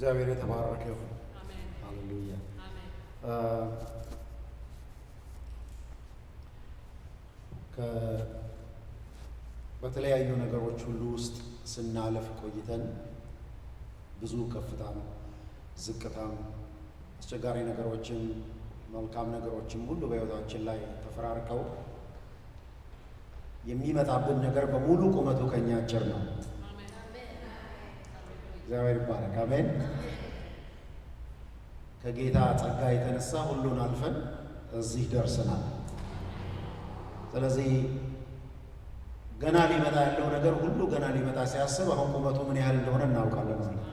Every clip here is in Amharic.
እግዚአብሔር የተባረከ ይሁን። አሜን ሃሌሉያ። በተለያዩ ነገሮች ሁሉ ውስጥ ስናለፍ ቆይተን ብዙ ከፍታም ዝቅታም አስቸጋሪ ነገሮችም መልካም ነገሮችም ሁሉ በሕይወታችን ላይ ተፈራርቀው የሚመጣብን ነገር በሙሉ ቁመቱ ከኛ አጭር ነው። እግዚአብሔር ይባረክ። አሜን። ከጌታ ጸጋ የተነሳ ሁሉን አልፈን እዚህ ደርሰናል። ስለዚህ ገና ሊመጣ ያለው ነገር ሁሉ ገና ሊመጣ ሲያስብ አሁን ቁመቱ ምን ያህል እንደሆነ እናውቃለን ማለት ነው።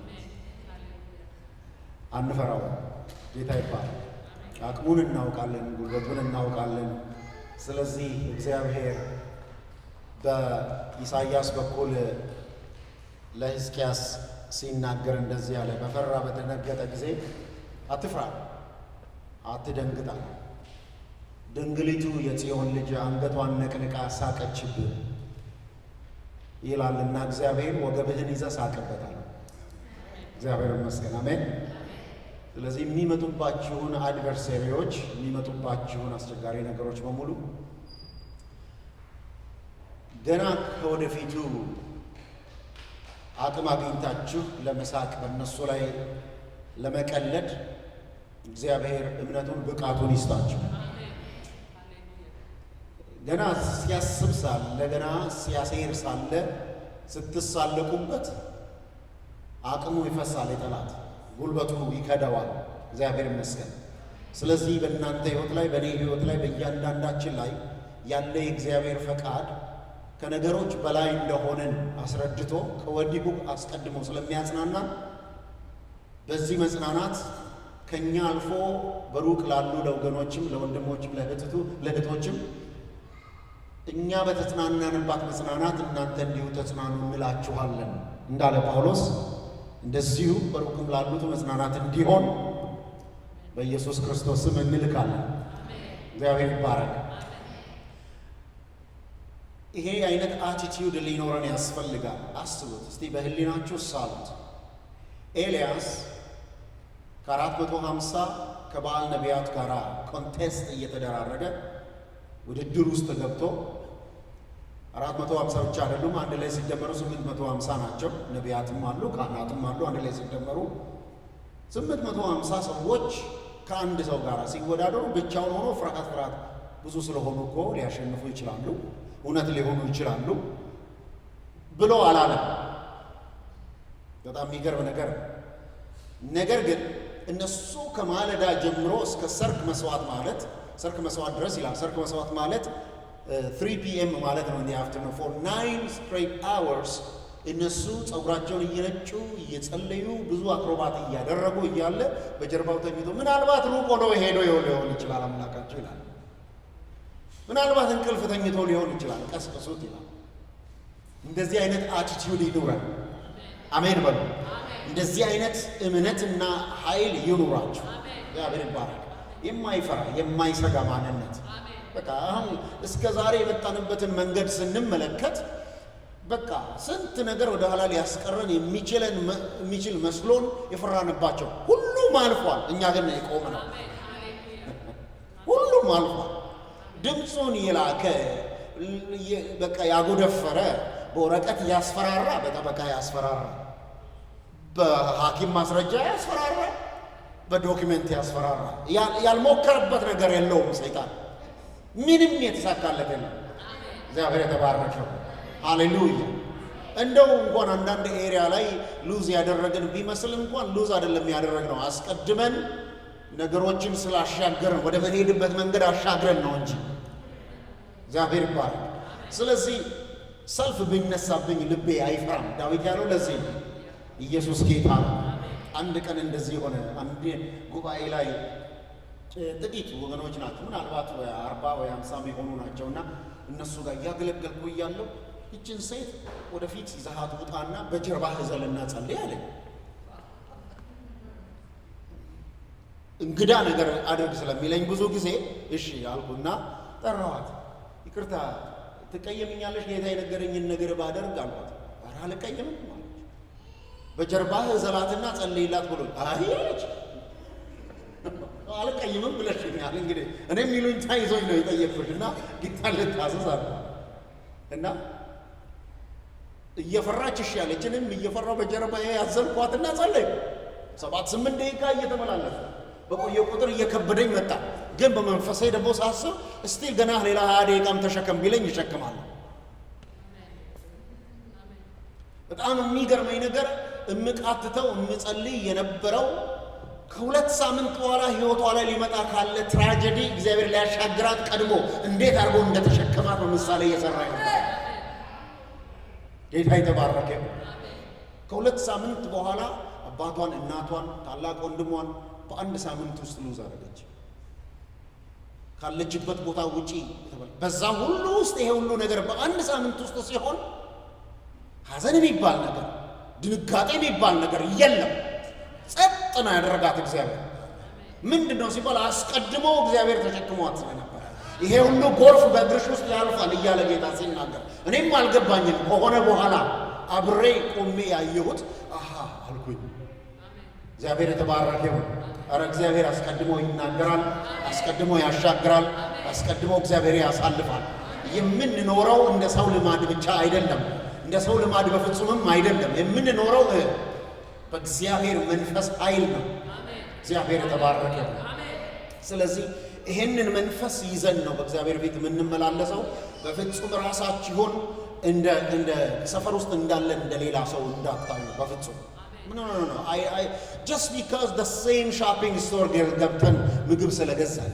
አንፈራው። ጌታ ይባረክ። አቅሙን እናውቃለን፣ ጉልበቱን እናውቃለን። ስለዚህ እግዚአብሔር በኢሳይያስ በኩል ለሕዝቅያስ ሲናገር እንደዚህ አለ። በፈራ በደነገጠ ጊዜ አትፍራ፣ አትደንግጣ። ድንግሊቱ የጽዮን ልጅ አንገቷን ነቅንቃ ሳቀችብህ ይላልና እግዚአብሔር ወገብህን ይዘህ ሳቅበታል። እግዚአብሔር ይመስገን። አሜን። ስለዚህ የሚመጡባችሁን አድቨርሰሪዎች፣ የሚመጡባችሁን አስቸጋሪ ነገሮች በሙሉ ገና ከወደፊቱ አቅም አግኝታችሁ ለመሳቅ በእነሱ ላይ ለመቀለድ እግዚአብሔር እምነቱን ብቃቱን ይስጣችሁ። ገና ሲያስብ ሳለ ገና ሲያሴር ሳለ ስትሳለቁበት አቅሙ ይፈሳል፣ የጠላት ጉልበቱ ይከዳዋል። እግዚአብሔር ይመስገን። ስለዚህ በእናንተ ሕይወት ላይ በእኔ ሕይወት ላይ በእያንዳንዳችን ላይ ያለ የእግዚአብሔር ፈቃድ ከነገሮች በላይ እንደሆንን አስረድቶ ከወዲሁ አስቀድሞ ስለሚያጽናና በዚህ መጽናናት ከኛ አልፎ በሩቅ ላሉ ለወገኖችም ለወንድሞችም ለእህቶችም እኛ በተጽናናንባት መጽናናት እናንተ እንዲሁ ተጽናኑ እንላችኋለን እንዳለ ጳውሎስ፣ እንደዚሁ በሩቅም ላሉት መጽናናት እንዲሆን በኢየሱስ ክርስቶስ ስም እንልካለን። እግዚአብሔር ይባረክ። ይሄ አይነት አቲቲዩድ ሊኖረን ያስፈልጋል። አስቡት እስቲ፣ በህሊናችሁ ሳሉት። ኤልያስ ከ450 ከበዓል ነቢያት ጋር ኮንቴስት እየተደራረገ ውድድር ውስጥ ገብቶ 450 ብቻ አይደሉም፣ አንድ ላይ ሲደመሩ 850 ናቸው። ነቢያትም አሉ፣ ካህናትም አሉ። አንድ ላይ ሲደመሩ 850 ሰዎች ከአንድ ሰው ጋር ሲወዳደሩ ብቻውን ሆኖ ፍርሃት ብዙ ስለሆኑ እኮ ሊያሸንፉ ይችላሉ፣ እውነት ሊሆኑ ይችላሉ ብሎ አላለም። በጣም የሚገርም ነገር። ነገር ግን እነሱ ከማለዳ ጀምሮ እስከ ሰርክ መስዋዕት ድረስ ይላል። ሰርክ መስዋዕት ማለት 3 PM ማለት ነው። እንዲ አፍተርኑን for 9 straight hours እነሱ ፀጉራቸውን እየነጩ እየጸለዩ ብዙ አክሮባት እያደረጉ እያለ በጀርባው ተኝቶ ምናልባት ሩቅ ሆኖ ሄዶ ሊሆን ይችላል አምላካቸው ይላል። ምናልባት እንቅልፍ ተኝቶ ሊሆን ይችላል፣ ቀስቅሱት ይላል። እንደዚህ አይነት አቲቲዩድ ይኑረን። አሜን በሉ። እንደዚህ አይነት እምነትና ኃይል ይኑራችሁ። እግዚአብሔር ይባረክ። የማይፈራ የማይሰጋ ማንነት። በቃ አሁን እስከ ዛሬ የመጣንበትን መንገድ ስንመለከት በቃ ስንት ነገር ወደ ኋላ ሊያስቀረን የሚችል መስሎን የፈራንባቸው ሁሉም አልፏል። እኛ ግን የቆምነው ሁሉም አልፏል። ድምፁን የላከ በቃ ያጎደፈረ፣ በወረቀት ያስፈራራ፣ በጠበቃ ያስፈራራ፣ በሐኪም ማስረጃ ያስፈራራ፣ በዶክመንት ያስፈራራ፣ ያልሞከረበት ነገር የለውም ሰይጣን። ምንም የተሳካለት የለም። እግዚአብሔር የተባረከው። ሃሌሉያ። እንደው እንኳን አንዳንድ ኤሪያ ላይ ሉዝ ያደረግን ቢመስል እንኳን ሉዝ አይደለም ያደረግነው፣ አስቀድመን ነገሮችን ስላሻገርን ወደ መሄድበት መንገድ አሻግረን ነው እንጂ። እግዚአብሔር ይባረክ። ስለዚህ ሰልፍ ቢነሳብኝ ልቤ አይፈራም። ዳዊት ያለው ለዚህ ነው። ኢየሱስ ጌታ ነው። አንድ ቀን እንደዚህ ሆነ። አንድ ጉባኤ ላይ ጥቂት ወገኖች ናቸው፣ ምናልባት 40 ወይ 50 የሆኑ ናቸውና እነሱ ጋር እያገለገልኩ እያለሁ ይችን ሴት ወደፊት ይዘሃት ውጣና በጀርባ እዘልና ጸልይ አለኝ። እንግዳ ነገር አድርግ ስለሚለኝ ብዙ ጊዜ እሺ አልኩና ጠራኋት። ይቅርታ ትቀየምኛለሽ ጌታ የነገረኝን ነገር ባደርግ አልኳት። ኧረ አልቀየምም አለች። በጀርባህ ዘላትና ጸልይላት ብሎ አለች። አልቀይምም ብለሽኛል። እንግዲህ እኔ የሚሉኝ ታይዞኝ ነው የጠየቅኩሽና ጌታን ልታዘዝ አለ እና እየፈራች እሺ ያለችንም እየፈራው በጀርባዬ ያዘልኳትና ጸለይኩ። 7-8 ደቂቃ እየተመላለሰ በቆየ ቁጥር እየከበደኝ መጣ። ግን በመንፈሴ ደግሞ ሳስብ እስቲል ገና ሌላ 20 ደቂቃም ተሸከም ቢለኝ ይሸከማለሁ። በጣም የሚገርመኝ ነገር እምቃትተው እምጸልይ የነበረው ከ2 ሳምንት በኋላ ህይወቷ ላይ ሊመጣ ካለ ትራጀዲ እግዚአብሔር ሊያሻግራት ቀድሞ እንዴት አድርጎ እንደተሸከማት ነው ምሳሌ እየሰራ ነበር። ጌታ የተባረከ። ከ2 ሳምንት በኋላ አባቷን፣ እናቷን፣ ታላቅ ወንድሟን በአንድ ሳምንት ውስጥ ሉዝ አደረገች። ካለችበት ቦታ ውጪ በዛ ሁሉ ውስጥ ይሄ ሁሉ ነገር በአንድ ሳምንት ውስጥ ሲሆን ሐዘን የሚባል ነገር ድንጋጤ የሚባል ነገር የለም። ጸጥ ነው ያደረጋት እግዚአብሔር። ምንድነው ሲባል አስቀድሞ እግዚአብሔር ተሸክሟት ስለነበረ ይሄ ሁሉ ጎርፍ በእግርሽ ውስጥ ያልፋል እያለ ጌታ ሲናገር እኔም አልገባኝም። ከሆነ በኋላ አብሬ ቆሜ ያየሁት አሃ አልኩኝ። እግዚአብሔር የተባረከ ይሁን። ኧረ እግዚአብሔር አስቀድሞ ይናገራል፣ አስቀድሞ ያሻግራል፣ አስቀድሞ እግዚአብሔር ያሳልፋል። የምንኖረው እንደ ሰው ልማድ ብቻ አይደለም፣ እንደ ሰው ልማድ በፍጹምም አይደለም። የምንኖረው በእግዚአብሔር መንፈስ ኃይል ነው። እግዚአብሔር የተባረከ ነው። ስለዚህ ይሄንን መንፈስ ይዘን ነው በእግዚአብሔር ቤት የምንመላለሰው። በፍጹም ራሳችሁን እንደ ሰፈር ውስጥ እንዳለ እንደ ሌላ ሰው እንዳታዩ በፍጹም። ኖ just because the same shopping store ገብተን ምግብ ስለገዛን፣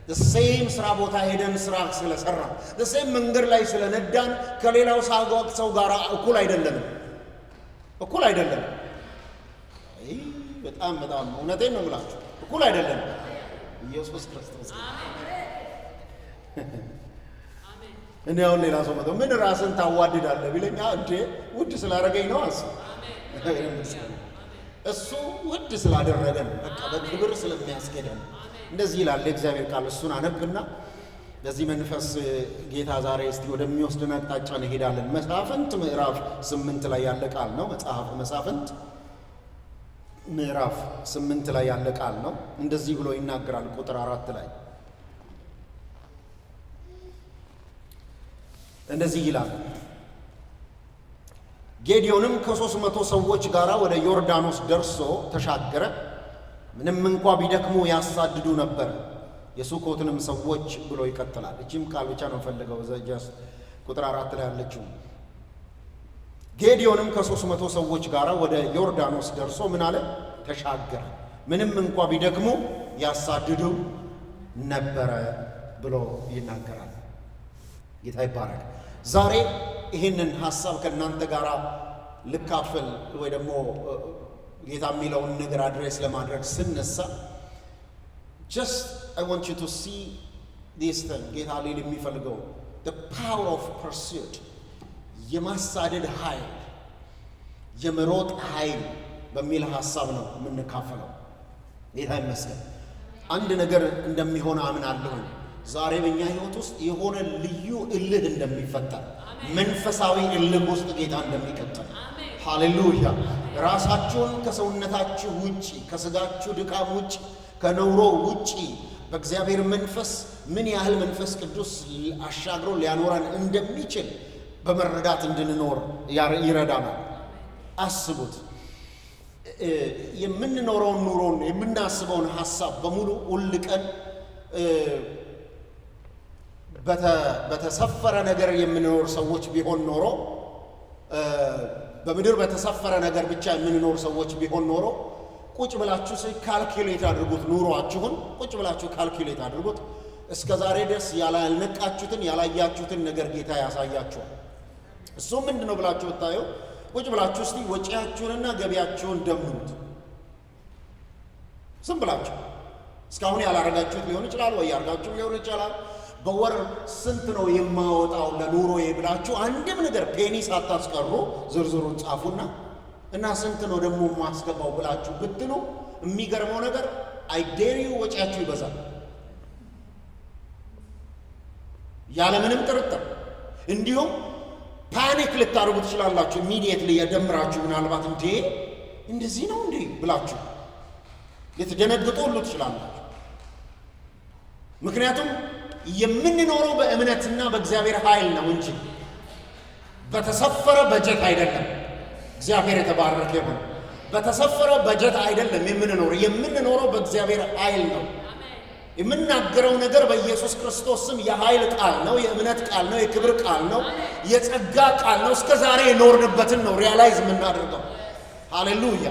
the same ስራ ቦታ ሄደን ስራ ስለሰራን፣ the same መንገድ ላይ ስለነዳን ከሌላው ሰው ጋር እኩል አይደለንም። በጣም እውነቴን ነው የምላችሁ፣ እኩል አይደለም። ኢየሱስ ክርስቶስ እኔ አሁን ሌላ ሰው መጥቶ ምን ራስን ታዋድዳለህ ቢለኝ እንዴ ውድ ስላደረገኝ ነው እሱ ውድ ስላደረገን በቃ በክብር ስለሚያስገደን እንደዚህ ይላል የእግዚአብሔር ቃል። እሱን አነብና በዚህ መንፈስ ጌታ ዛሬ እስቲ ወደሚወስድን አቅጣጫ እንሄዳለን። መሳፍንት ምዕራፍ 8 ላይ ያለ ቃል ነው። መጽሐፈ መሳፍንት ምዕራፍ 8 ላይ ያለ ቃል ነው። እንደዚህ ብሎ ይናገራል። ቁጥር 4 ላይ እንደዚህ ይላል፣ ጌዲዮንም ከ300 ሰዎች ጋር ወደ ዮርዳኖስ ደርሶ ተሻገረ። ምንም እንኳ ቢደክሙ ያሳድዱ ነበር፣ የሱኮትንም ሰዎች ብሎ ይቀጥላል። እቺም ቃል ብቻ ነው ፈልገው ዘጃስ ቁጥር 4 ላይ ያለችው። ጌዲዮንም ከ300 ሰዎች ጋር ወደ ዮርዳኖስ ደርሶ ምን አለ? ተሻገረ። ምንም እንኳ ቢደክሙ ያሳድዱ ነበረ ብሎ ይናገራል። ጌታ ይባረክ። ዛሬ ይህንን ሐሳብ ከእናንተ ጋር ልካፈል ወይ ደግሞ ጌታ የሚለውን ነገር አድሬስ ለማድረግ ስነሳ just I want you to see this thing ጌታ ሊል የሚፈልገው the power of pursuit የማሳደድ ኃይል፣ የመሮጥ ኃይል በሚል ሐሳብ ነው የምንካፈለው። ጌታ ይመስገን። አንድ ነገር እንደሚሆን አምናለሁ። ዛሬ በእኛ ሕይወት ውስጥ የሆነ ልዩ እልህ እንደሚፈጠር፣ መንፈሳዊ እልህ ውስጥ ጌታ እንደሚቀጥል። ሃሌሉያ። ራሳችሁን ከሰውነታችሁ ውጪ፣ ከስጋችሁ ድካም ውጪ፣ ከነውሮ ውጪ በእግዚአብሔር መንፈስ ምን ያህል መንፈስ ቅዱስ አሻግሮ ሊያኖረን እንደሚችል በመረዳት እንድንኖር ይረዳናል። አስቡት፣ የምንኖረውን ኑሮን የምናስበውን ሐሳብ በሙሉ ሁል ቀን በተሰፈረ ነገር የምንኖር ሰዎች ቢሆን ኖሮ፣ በምድር በተሰፈረ ነገር ብቻ የምንኖር ሰዎች ቢሆን ኖሮ ቁጭ ብላችሁ ካልኩሌት አድርጉት። ኑሮአችሁን ቁጭ ብላችሁ ካልኩሌት አድርጉት። እስከ ዛሬ ድረስ ያልነቃችሁትን ያላያችሁትን ነገር ጌታ ያሳያችኋል። እሱ ምንድነው ብላችሁ ብታዩ፣ ቁጭ ብላችሁ እስቲ ወጪያችሁንና ገቢያችሁን ደምሩት። ዝም ብላችሁ እስካሁን ያላረጋችሁት ሊሆን ይችላል፣ ወይ ያርጋችሁ ሊሆን ይችላል። በወር ስንት ነው የማወጣው ለኑሮዬ ብላችሁ አንድም ነገር ፔኒ ሳታስቀሩ ዝርዝሩን ጻፉና እና ስንት ነው ደግሞ ማስገባው ብላችሁ ብትሉ የሚገርመው ነገር አይዴሪው ወጪያችሁ ይበዛል ያለምንም ጥርጥር። እንዲሁም ፓኒክ ልታደርጉ ትችላላችሁ። ኢሚዲየትሊ የደምራችሁ ምናልባት እንዴ እንደዚህ ነው እንዴ ብላችሁ ልትደነግጡ ሁሉ ትችላላችሁ። ምክንያቱም የምንኖረው በእምነትና በእግዚአብሔር ኃይል ነው እንጂ በተሰፈረ በጀት አይደለም። እግዚአብሔር የተባረከ ይሁን። በተሰፈረ በጀት አይደለም የምንኖረው በእግዚአብሔር ኃይል ነው። የምናገረው ነገር በኢየሱስ ክርስቶስ ስም የኃይል ቃል ነው፣ የእምነት ቃል ነው፣ የክብር ቃል ነው፣ የጸጋ ቃል ነው። እስከ ዛሬ የኖርንበትን ነው ሪያላይዝ የምናደርገው። ሃሌሉያ።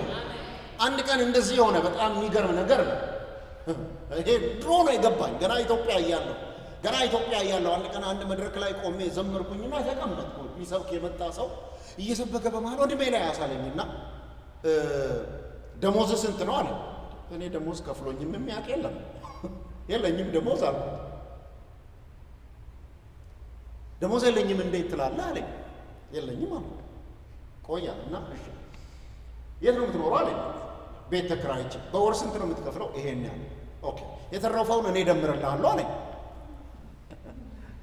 አንድ ቀን እንደዚህ የሆነ በጣም የሚገርም ነገር ነው። ይሄ ድሮ ነው የገባኝ ገና ኢትዮጵያ እያለሁ አንድ ቀን አንድ መድረክ ላይ ቆሜ ዘመርኩኝና ተቀመጥኩ። ሊሰብክ የመጣ ሰው እየሰበከ በመሃል ወንድሜ ላይ ያሳለኝና ደሞዝ ስንት ነው አለ። እኔ ደሞዝ ከፍሎኝም የሚያውቅ የለኝም ደሞዝ አልኩት። ደሞዝ የለኝም እንዴት ትላለህ አለኝ። የለኝም አልኩት። ቆያልና እሺ የት ነው የምትኖረው አለኝ። ቤት ተከራይቼ። በወር ስንት ነው የምትከፍለው? ይሄን ያህል። ኦኬ የተረፈውን እኔ እደምርልሃለሁ አለኝ።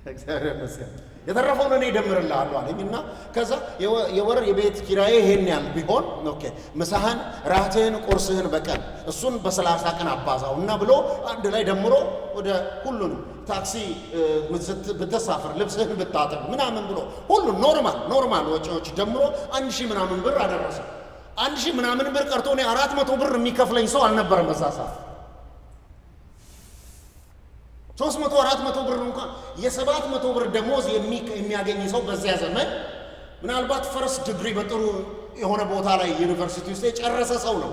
እግዚአብሔር ይመስገን። የተረፈውን እኔ እደምርልሃለሁ አለኝና ከዛ የወር የቤት ኪራዬ ይሄን ያህል ቢሆን ኦኬ ምሳህን፣ ራትህን፣ ቁርስህን በቀን እሱን በ30 ቀን አባዛውና ብሎ አንድ ላይ ደምሮ ወደ ሁሉንም ታክሲ ብትሳፍር ልብስህን ብታጥብ ምናምን ብሎ ሁሉ ኖርማል ወጪዎች ደምሮ 1000 ምናምን ብር አደረሰ። 1000 ምናምን ብር ቀርቶ እኔ 400 ብር የሚከፍለኝ ሰው አልነበረም በዛ ሰዓት። 300 400 ብር እንኳን የ700 ብር ደሞዝ የሚያገኝ ሰው በዚያ ዘመን ምናልባት ፈርስት ዲግሪ በጥሩ የሆነ ቦታ ላይ ዩኒቨርሲቲ ውስጥ የጨረሰ ሰው ነው።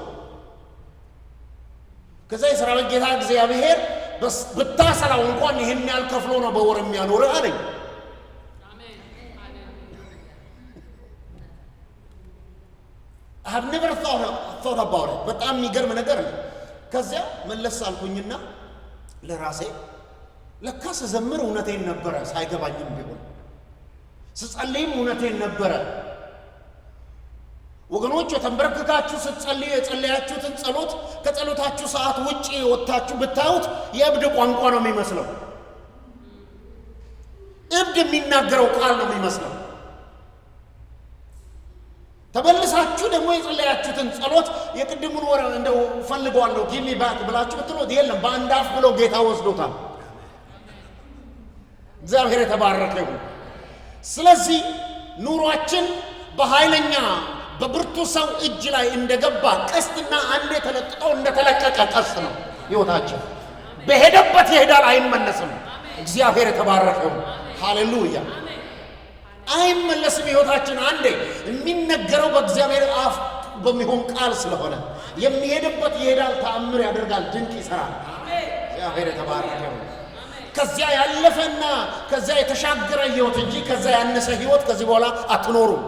ከዛ የሰራዊት ጌታ እግዚአብሔር ብታሰላው እንኳን ይሄን ያህል ከፍሎ ነው በወር የሚያኖርህ አለኝ። I have never thought about it። በጣም የሚገርም ነገር ነው። ከዚያ መለስ አልኩኝና ለራሴ ለካ ስዘምር እውነቴን ነበረ፣ ሳይገባኝም ቢሆን ስጸልይም እውነቴን ነበረ። ወገኖች ተንበረክካችሁ ስትጸልዩ የጸለያችሁትን ጸሎት ከጸሎታችሁ ሰዓት ውጪ ወጥታችሁ ብታዩት የእብድ ቋንቋ ነው የሚመስለው። እብድ የሚናገረው ቃል ነው የሚመስለው። ተመልሳችሁ ደግሞ የጸለያችሁትን ጸሎት የቅድሙን ወር እንደው ፈልገዋለሁ ጊሚ ባክ ብላችሁ ብትሉት የለም በአንድ አፍ ብሎ ጌታ ወስዶታል። እግዚአብሔር የተባረከ ይሁን። ስለዚህ ኑሯችን በኃይለኛ በብርቱ ሰው እጅ ላይ እንደገባ ቀስትና አንዴ ተለጥጦ እንደተለቀቀ ቀስት ነው ሕይወታችን። በሄደበት ይሄዳል፣ አይመለስም። እግዚአብሔር የተባረከ ይሁን። ሃሌሉያ። አይመለስም ሕይወታችን። አንዴ የሚነገረው በእግዚአብሔር አፍ በሚሆን ቃል ስለሆነ የሚሄድበት ይሄዳል፣ ተአምር ያደርጋል፣ ድንቅ ይሰራል። እግዚአብሔር የተባረከ ይሁን። ከዚያ ያለፈና ከዚያ የተሻገረ ሕይወት እንጂ ከዚያ ያነሰ ሕይወት ከዚህ በኋላ አትኖሩም።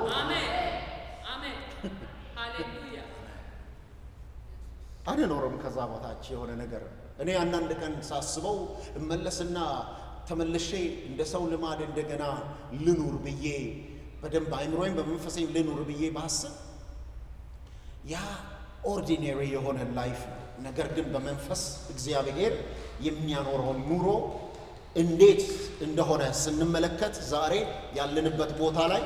አንኖርም ከዛ በታች የሆነ ነገር። እኔ አንዳንድ ቀን ሳስበው እመለስና ተመልሼ እንደ ሰው ልማድ እንደገና ልኑር ብዬ በደንብ አይምሮዬን በመንፈሴም ልኑር ብዬ ባስብ ያ ኦርዲኔሪ የሆነ ላይፍ ነው። ነገር ግን በመንፈስ እግዚአብሔር የሚያኖረውን ኑሮ እንዴት እንደሆነ ስንመለከት ዛሬ ያለንበት ቦታ ላይ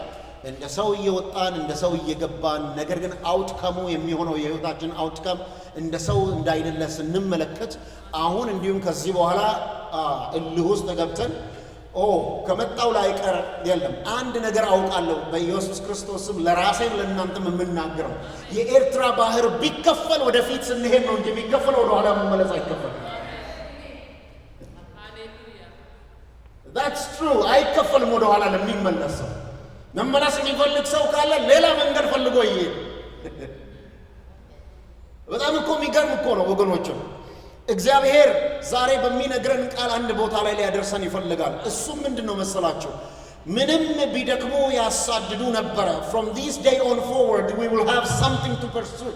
እንደ ሰው እየወጣን እንደ ሰው እየገባን፣ ነገር ግን አውትከሙ የሚሆነው የሕይወታችን አውትከም እንደ ሰው እንዳይደለ ስንመለከት አሁን እንዲሁም ከዚህ በኋላ እልህ ውስጥ ገብተን ከመጣው ላይ ቀር የለም። አንድ ነገር አውቃለሁ በኢየሱስ ክርስቶስም ለራሴም ለእናንተም የምናገረው የኤርትራ ባህር ቢከፈል ወደፊት ስንሄድ ነው እንጂ ቢከፈል ወደ ኋላ መመለስ አይከፈልም። that's true። አይከፈልም ወደ ኋላ ለሚመለስ ሰው። መመለስ የሚፈልግ ሰው ካለ ሌላ መንገድ ፈልጎ ይሄድ። በጣም እኮ የሚገርም እኮ ነው ወገኖች። እግዚአብሔር ዛሬ በሚነግረን ቃል አንድ ቦታ ላይ ሊያደርሰን ይፈልጋል። እሱም ምንድነው መሰላችሁ? ምንም ቢደክሙ ያሳድዱ ነበረ። from this day on forward we will have something to pursue,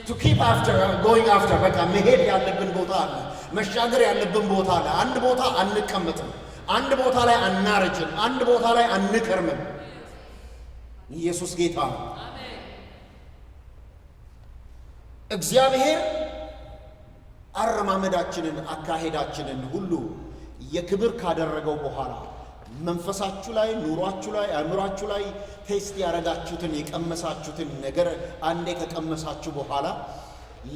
to keep after, going after። በቃ መሄድ ያለብን ቦታ አለ፣ መሻገር ያለብን ቦታ አለ። አንድ ቦታ አንቀመጥም፣ አንድ ቦታ ላይ አናረጅም፣ አንድ ቦታ ላይ አንከርምም። ኢየሱስ ጌታ ነው። እግዚአብሔር አረማመዳችንን አካሄዳችንን ሁሉ የክብር ካደረገው በኋላ መንፈሳችሁ ላይ ኑሯችሁ ላይ አእምሯችሁ ላይ ቴስት ያረጋችሁትን የቀመሳችሁትን ነገር አንዴ ከቀመሳችሁ በኋላ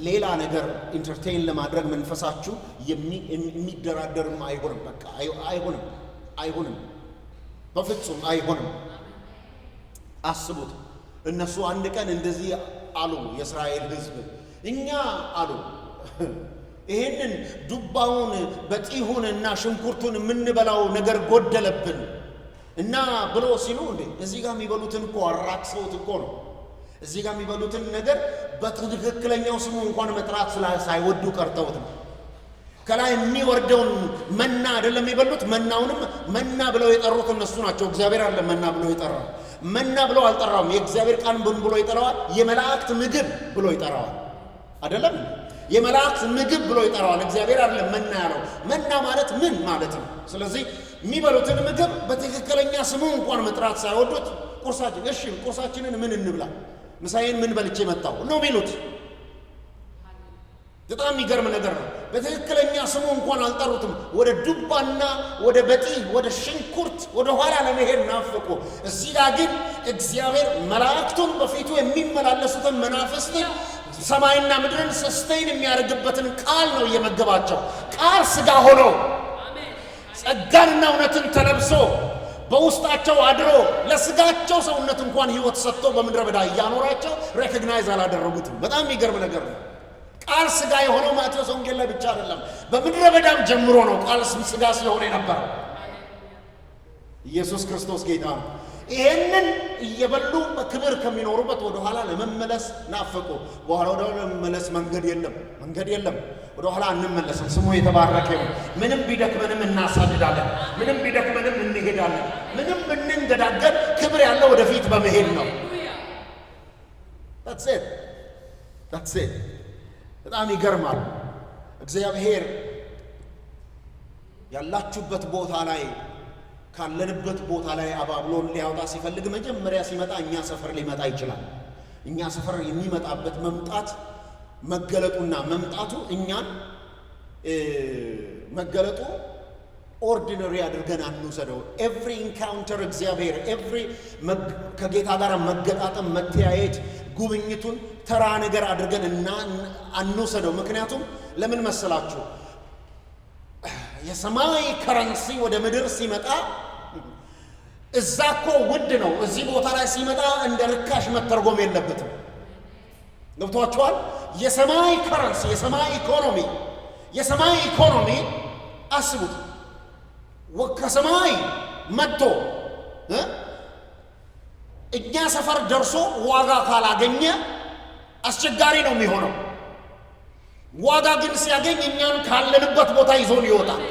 ሌላ ነገር ኢንተርቴይን ለማድረግ መንፈሳችሁ የሚደራደርም አይሆንም። በቃ አይሆንም፣ በፍጹም አይሆንም። አስቡት። እነሱ አንድ ቀን እንደዚህ አሉ፣ የእስራኤል ሕዝብ እኛ አሉ ይሄንን ዱባውን በጢሁን እና ሽንኩርቱን የምንበላው ነገር ጎደለብን እና ብሎ ሲሉ እንዴ እዚህ ጋር የሚበሉትን እኮ አራክሰውት እኮ ነው። እዚህ ጋር የሚበሉትን ነገር በትክክለኛው ስሙ እንኳን መጥራት ሳይወዱ ቀርተውት ነው። ከላይ የሚወርደውን መና አይደለም የበሉት። መናውንም መና ብለው የጠሩት እነሱ ናቸው። እግዚአብሔር አለ መና ብለው የጠራው። መና ብለው አልጠራውም። የእግዚአብሔር ቃል ብሎ ይጠራዋል። የመላእክት ምግብ ብሎ ይጠራዋል። አይደለም የመላእክት ምግብ ብሎ ይጠራዋል። እግዚአብሔር አለ መና ያለው። መና ማለት ምን ማለት ነው? ስለዚህ የሚበሉትን ምግብ በትክክለኛ ስሙ እንኳን መጥራት ሳይወዱት ቁርሳችን፣ እሺ ቁርሳችንን ምን እንብላ፣ ምሳዬን ምን በልቼ መጣው ነው የሚሉት። በጣም የሚገርም ነገር ነው። በትክክለኛ ስሙ እንኳን አልጠሩትም። ወደ ዱባና ወደ በጢ ወደ ሽንኩርት ወደ ኋላ ለመሄድ ናፈቁ። እዚህ ጋር ግን እግዚአብሔር መላእክቱን በፊቱ የሚመላለሱትን መናፍስትን ሰማይና ምድርን ሰስቴን የሚያደርግበትን ቃል ነው እየመገባቸው። ቃል ሥጋ ሆኖ ጸጋንና እውነትን ተለብሶ በውስጣቸው አድሮ ለሥጋቸው ሰውነት እንኳን ሕይወት ሰጥቶ በምድረ በዳ እያኖራቸው ሬኮግናይዝ አላደረጉትም። በጣም የሚገርም ነገር ነው። ቃል ሥጋ የሆነው ማቴዎስ ወንጌል ላይ ብቻ አይደለም፣ በምድረ በዳም ጀምሮ ነው ቃል ሥጋ ሲሆን የነበረው። ኢየሱስ ክርስቶስ ጌታ ነው። ይሄንን እየበሉ በክብር ከሚኖሩበት ወደ ኋላ ለመመለስ ናፈቁ። በኋላ ወደ ኋላ ለመመለስ መንገድ የለም። ወደ ኋላ እንመለስም። ስሙ የተባረከ ይሁን። ምንም ቢደክመንም እናሳድዳለን። ምንም ቢደክመንም እንሄዳለን። ምንም ብንንገዳገድ ክብር ያለው ወደፊት በመሄድ ነው። That's it። በጣም ይገርማል። እግዚአብሔር ያላችሁበት ቦታ ላይ ካለንበት ቦታ ላይ አባብሎን ሊያወጣ ሲፈልግ መጀመሪያ ሲመጣ እኛ ሰፈር ሊመጣ ይችላል። እኛ ሰፈር የሚመጣበት መገለጡ እኛን መገለጡ ኦርዲነሪ አድርገን አንውሰደው። ኤቭሪ ኢንካውንተር እግዚአብሔር ከጌታ ጋር መገጣጠም፣ መተያየት፣ ጉብኝቱን ተራ ነገር አድርገን አንውሰደው። ምክንያቱም ለምን መሰላችሁ? የሰማይ ከረንሲ ወደ ምድር ሲመጣ እዛ እኮ ውድ ነው። እዚህ ቦታ ላይ ሲመጣ እንደ ርካሽ መተርጎም የለበትም። ገብቷችኋል? የሰማይ ከረንሲ፣ የሰማይ ኢኮኖሚ አስቡት። ከሰማይ መጥቶ እኛ ሰፈር ደርሶ ዋጋ ካላገኘ አስቸጋሪ ነው የሚሆነው። ዋጋ ግን ሲያገኝ እኛን ካለንበት ቦታ ይዞን ይወጣል።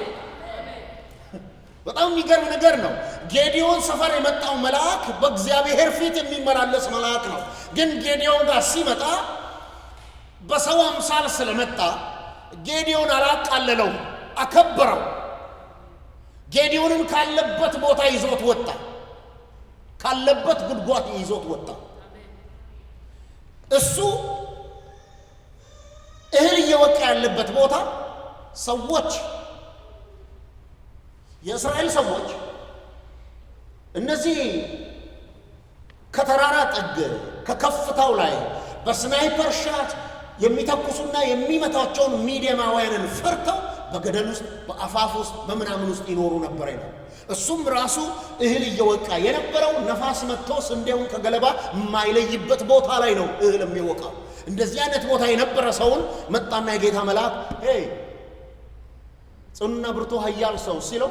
በጣም የሚገርም ነገር ነው። ጌዲዮን ሰፈር የመጣው መልአክ በእግዚአብሔር ፊት የሚመላለስ መልአክ ነው። ግን ጌዲዮን ጋር ሲመጣ በሰው አምሳል ስለመጣ ጌዲዮን አላቃለለው፣ አከበረው። ጌዲዮንን ካለበት ቦታ ይዞት ወጣ። ካለበት ጉድጓድ ይዞት ወጣ። እሱ እህል እየወቃ ያለበት ቦታ ሰዎች፣ የእስራኤል ሰዎች እነዚህ ከተራራ ጥግ ከከፍታው ላይ በስናይፐር ሻት የሚተኩሱና የሚመታቸውን ሚዲያማውያንን ፈርተው በገደል ውስጥ በአፋፍ ውስጥ በምናምን ውስጥ ይኖሩ ነበር ይላል። እሱም ራሱ እህል እየወቃ የነበረው ነፋስ መጥቶ ስንዴውን ከገለባ የማይለይበት ቦታ ላይ ነው እህል የሚወቃው። እንደዚህ አይነት ቦታ የነበረ ሰውን መጣና የጌታ መልአክ ጽኑና ብርቱ ኃያል ሰው ሲለው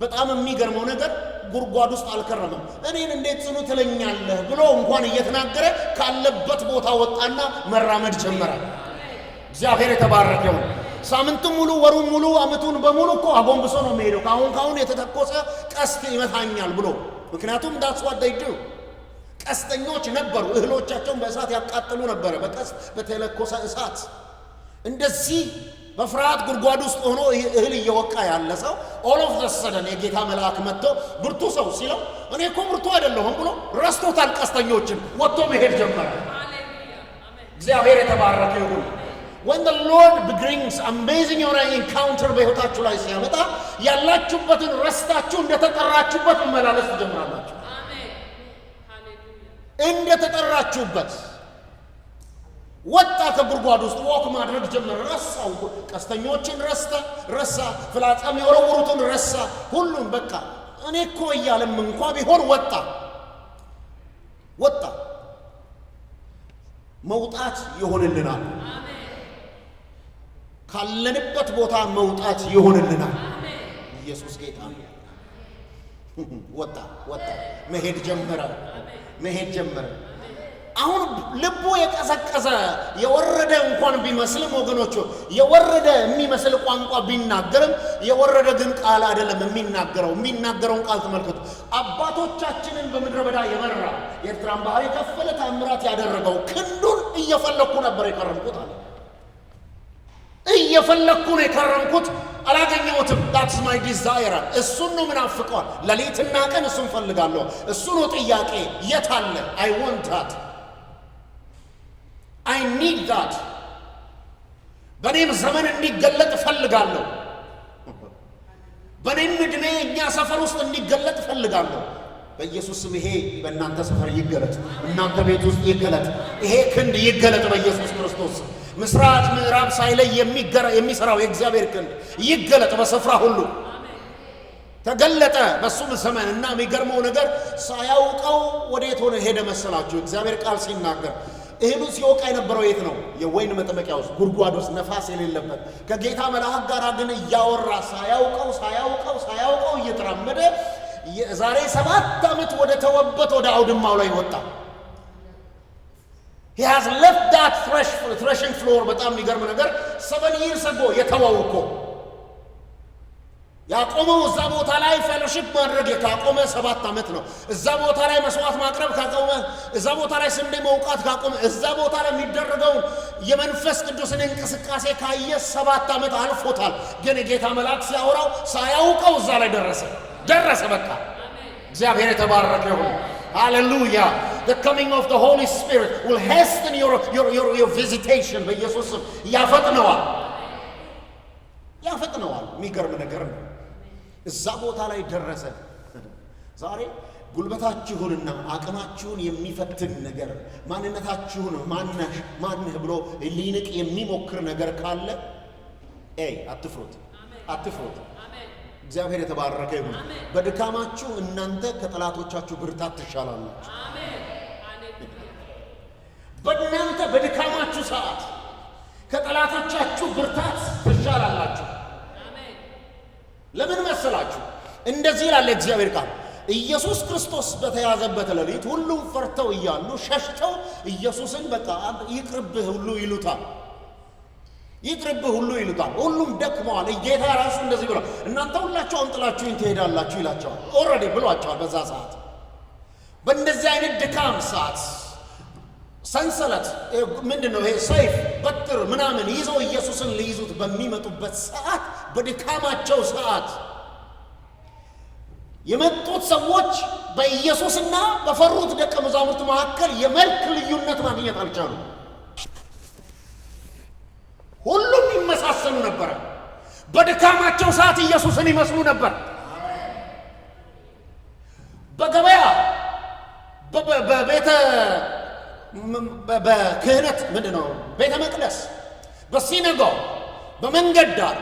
በጣም የሚገርመው ነገር ጉድጓድ ውስጥ አልከረመም። እኔን እንዴት ጽኑ ትለኛለህ ብሎ እንኳን እየተናገረ ካለበት ቦታ ወጣና መራመድ ጀመረ። እግዚአብሔር የተባረከው። ሳምንቱን ሙሉ ወሩን ሙሉ ዓመቱን በሙሉ እኮ አጎንብሶ ነው የሚሄደው። ካሁን የተተኮሰ ቀስት ይመታኛል ብሎ። ምክንያቱም that's what they do። ቀስተኞች ነበሩ። እህሎቻቸውን በእሳት ያቃጥሉ ነበረ፣ በቀስት በተለኮሰ እሳት። እንደዚህ በፍርሃት ጉድጓድ ውስጥ ሆኖ እህል እየወቃ ያለ ሰው all of the sudden የጌታ መልአክ መጥቶ ብርቱ ሰው ሲለው እኔ እኮ ብርቱ አይደለሁም ብሎ ረስቶታል። ቀስተኞችን ወጥቶ መሄድ ጀመረ። እግዚአብሔር የተባረከ ይሁን። when the Lord brings amazing የሆነ ኢንካውንተር በህይወታችሁ ላይ ሲያመጣ ያላችሁበትን ረስታችሁ እንደተጠራችሁበት መመላለስ ትጀምራላችሁ። አሜን ሃሌሉያ። እንደተጠራችሁበት ወጣ ከጉድጓድ ውስጥ ወክ ማድረግ ጀመረ። ረሳው፣ ቀስተኞችን ረሳ፣ ፍላጻም የወረወሩትን ረሳ። ሁሉም በቃ እኔ እኮ እያለም እንኳን ቢሆን ወጣ። መውጣት ይሆንልናል። አሜን። ካለንበት ቦታ መውጣት ይሆንልናል። አሜን። ኢየሱስ ጌታ ነው። ወጣ መሄድ ጀመረ። አሁን ልቡ የቀዘቀዘ የወረደ እንኳን ቢመስልም ወገኖቹ የወረደ የሚመስል ቋንቋ ቢናገርም የወረደ ግን ቃል አይደለም የሚናገረውን ቃል ተመልከቱ። አባቶቻችንን በምድረ በዳ የመራ የኤርትራን ባህር የከፈለ ታምራት ያደረገው ክንዱን እየፈለኩ ነበር የከረምኩት አለ። እየፈለኩ ነው የከረምኩት፣ አላገኘሁትም። that's my desire። እሱን ነው ምናፍቀዋል። ሌሊትና ቀን እሱን ፈልጋለሁ። እሱ ነው ጥያቄ። የት አለ? I want that, I need that። በኔም ዘመን እንዲገለጥ ፈልጋለሁ። በኔም እድሜ እኛ ሰፈር ውስጥ እንዲገለጥ ፈልጋለሁ። በኢየሱስ ስም ይሄ በእናንተ ሰፈር ይገለጥ፣ እናንተ ቤት ውስጥ ይገለጥ። ይሄ ክንድ ይገለጥ በኢየሱስ ክርስቶስ። ምስራቅ ምዕራብ ሳይለይ የሚሰራው የእግዚአብሔር ክንድ ይገለጥ በስፍራ ሁሉ። ተገለጠ በሱም ዘመን እና የሚገርመው ነገር ሳያውቀው ወዴት ሆነ ሄደ መሰላችሁ? እግዚአብሔር ቃል ሲናገር እህሉ ሲወቃ የነበረው የት ነው? የወይን መጥመቂያ ውስጥ፣ ጉድጓድ ውስጥ፣ ነፋስ የሌለበት። ከጌታ መልአክ ጋር ግን እያወራ ሳያውቀው እየተራመደ የዛሬ 7 ዓመት ወደ ተወበት ወደ አውድማው ላይ ወጣ። he has left that threshing floor። በጣም የሚገርም ነገር 7 years ago የተወው እኮ ያቆመው እዛ ቦታ ላይ ፌሎሺፕ ማድረግ ካቆመ 7 ዓመት ነው። እዛ ቦታ ላይ መስዋዕት ማቅረብ ካቆመ፣ እዛ ቦታ ላይ ስንዴ መውቃት ካቆመ፣ እዛ ቦታ ላይ የሚደረገው የመንፈስ ቅዱስን እንቅስቃሴ ካየ 7 ዓመት አልፎታል። ግን የጌታ መልአክ ሲያወራው ሳያውቀው እዛ ላይ ደረሰ። በቃ እግዚአብሔር የተባረከ ይሁን። Hallelujah. The coming of the Holy Spirit will hasten your visitation። በኢየሱስ ስም ያፈጥነዋል። የሚገርም ነገር ነው። እዛ ቦታ ላይ ደረሰ። ዛሬ ጉልበታችሁንና አቅማችሁን የሚፈትን ነገር፣ ማንነታችሁን ማንህ ብሎ ሊንቅ የሚሞክር ነገር ካለ አትፍሩት። እግዚአብሔር የተባረከ ይሁን። በድካማችሁ እናንተ ከጠላቶቻችሁ ብርታት ትሻላላችሁ። በእናንተ በድካማችሁ ሰዓት ከጠላቶቻችሁ ብርታት ትሻላላችሁ። ለምን መሰላችሁ? እንደዚህ ይላል እግዚአብሔር ቃል። ኢየሱስ ክርስቶስ በተያዘበት ሌሊት ሁሉም ፈርተው እያሉ ሸሽተው ኢየሱስን በቃ ይቅርብህ ሁሉ ይሉታል። ሁሉም ደክመዋል። ጌታ ራሱ እንደዚህ ብሏል፣ እናንተ ሁላችሁ አንጥላችሁኝ ትሄዳላችሁ ይላቸዋል። ኦልሬዲ ብሏቸዋል። በዛ ሰዓት በእንደዚህ አይነት ድካም ሰዓት ሰንሰለት ምንድነው ይሄ ሰይፍ በትር ምናምን ይዘው ኢየሱስን ሊይዙት በሚመጡበት ሰዓት፣ በድካማቸው ሰዓት የመጡት ሰዎች በኢየሱስና በፈሩት ደቀ መዛሙርት መካከል የመልክ ልዩነት ማግኘት አልቻሉም። ሁሉም ይመሳሰሉ ነበር። በድካማቸው ሰዓት ኢየሱስን ይመስሉ ነበር። በገበያ በክህነት ምንድነው ቤተ መቅደስ፣ በሲነጎግ፣ በመንገድ ዳር፣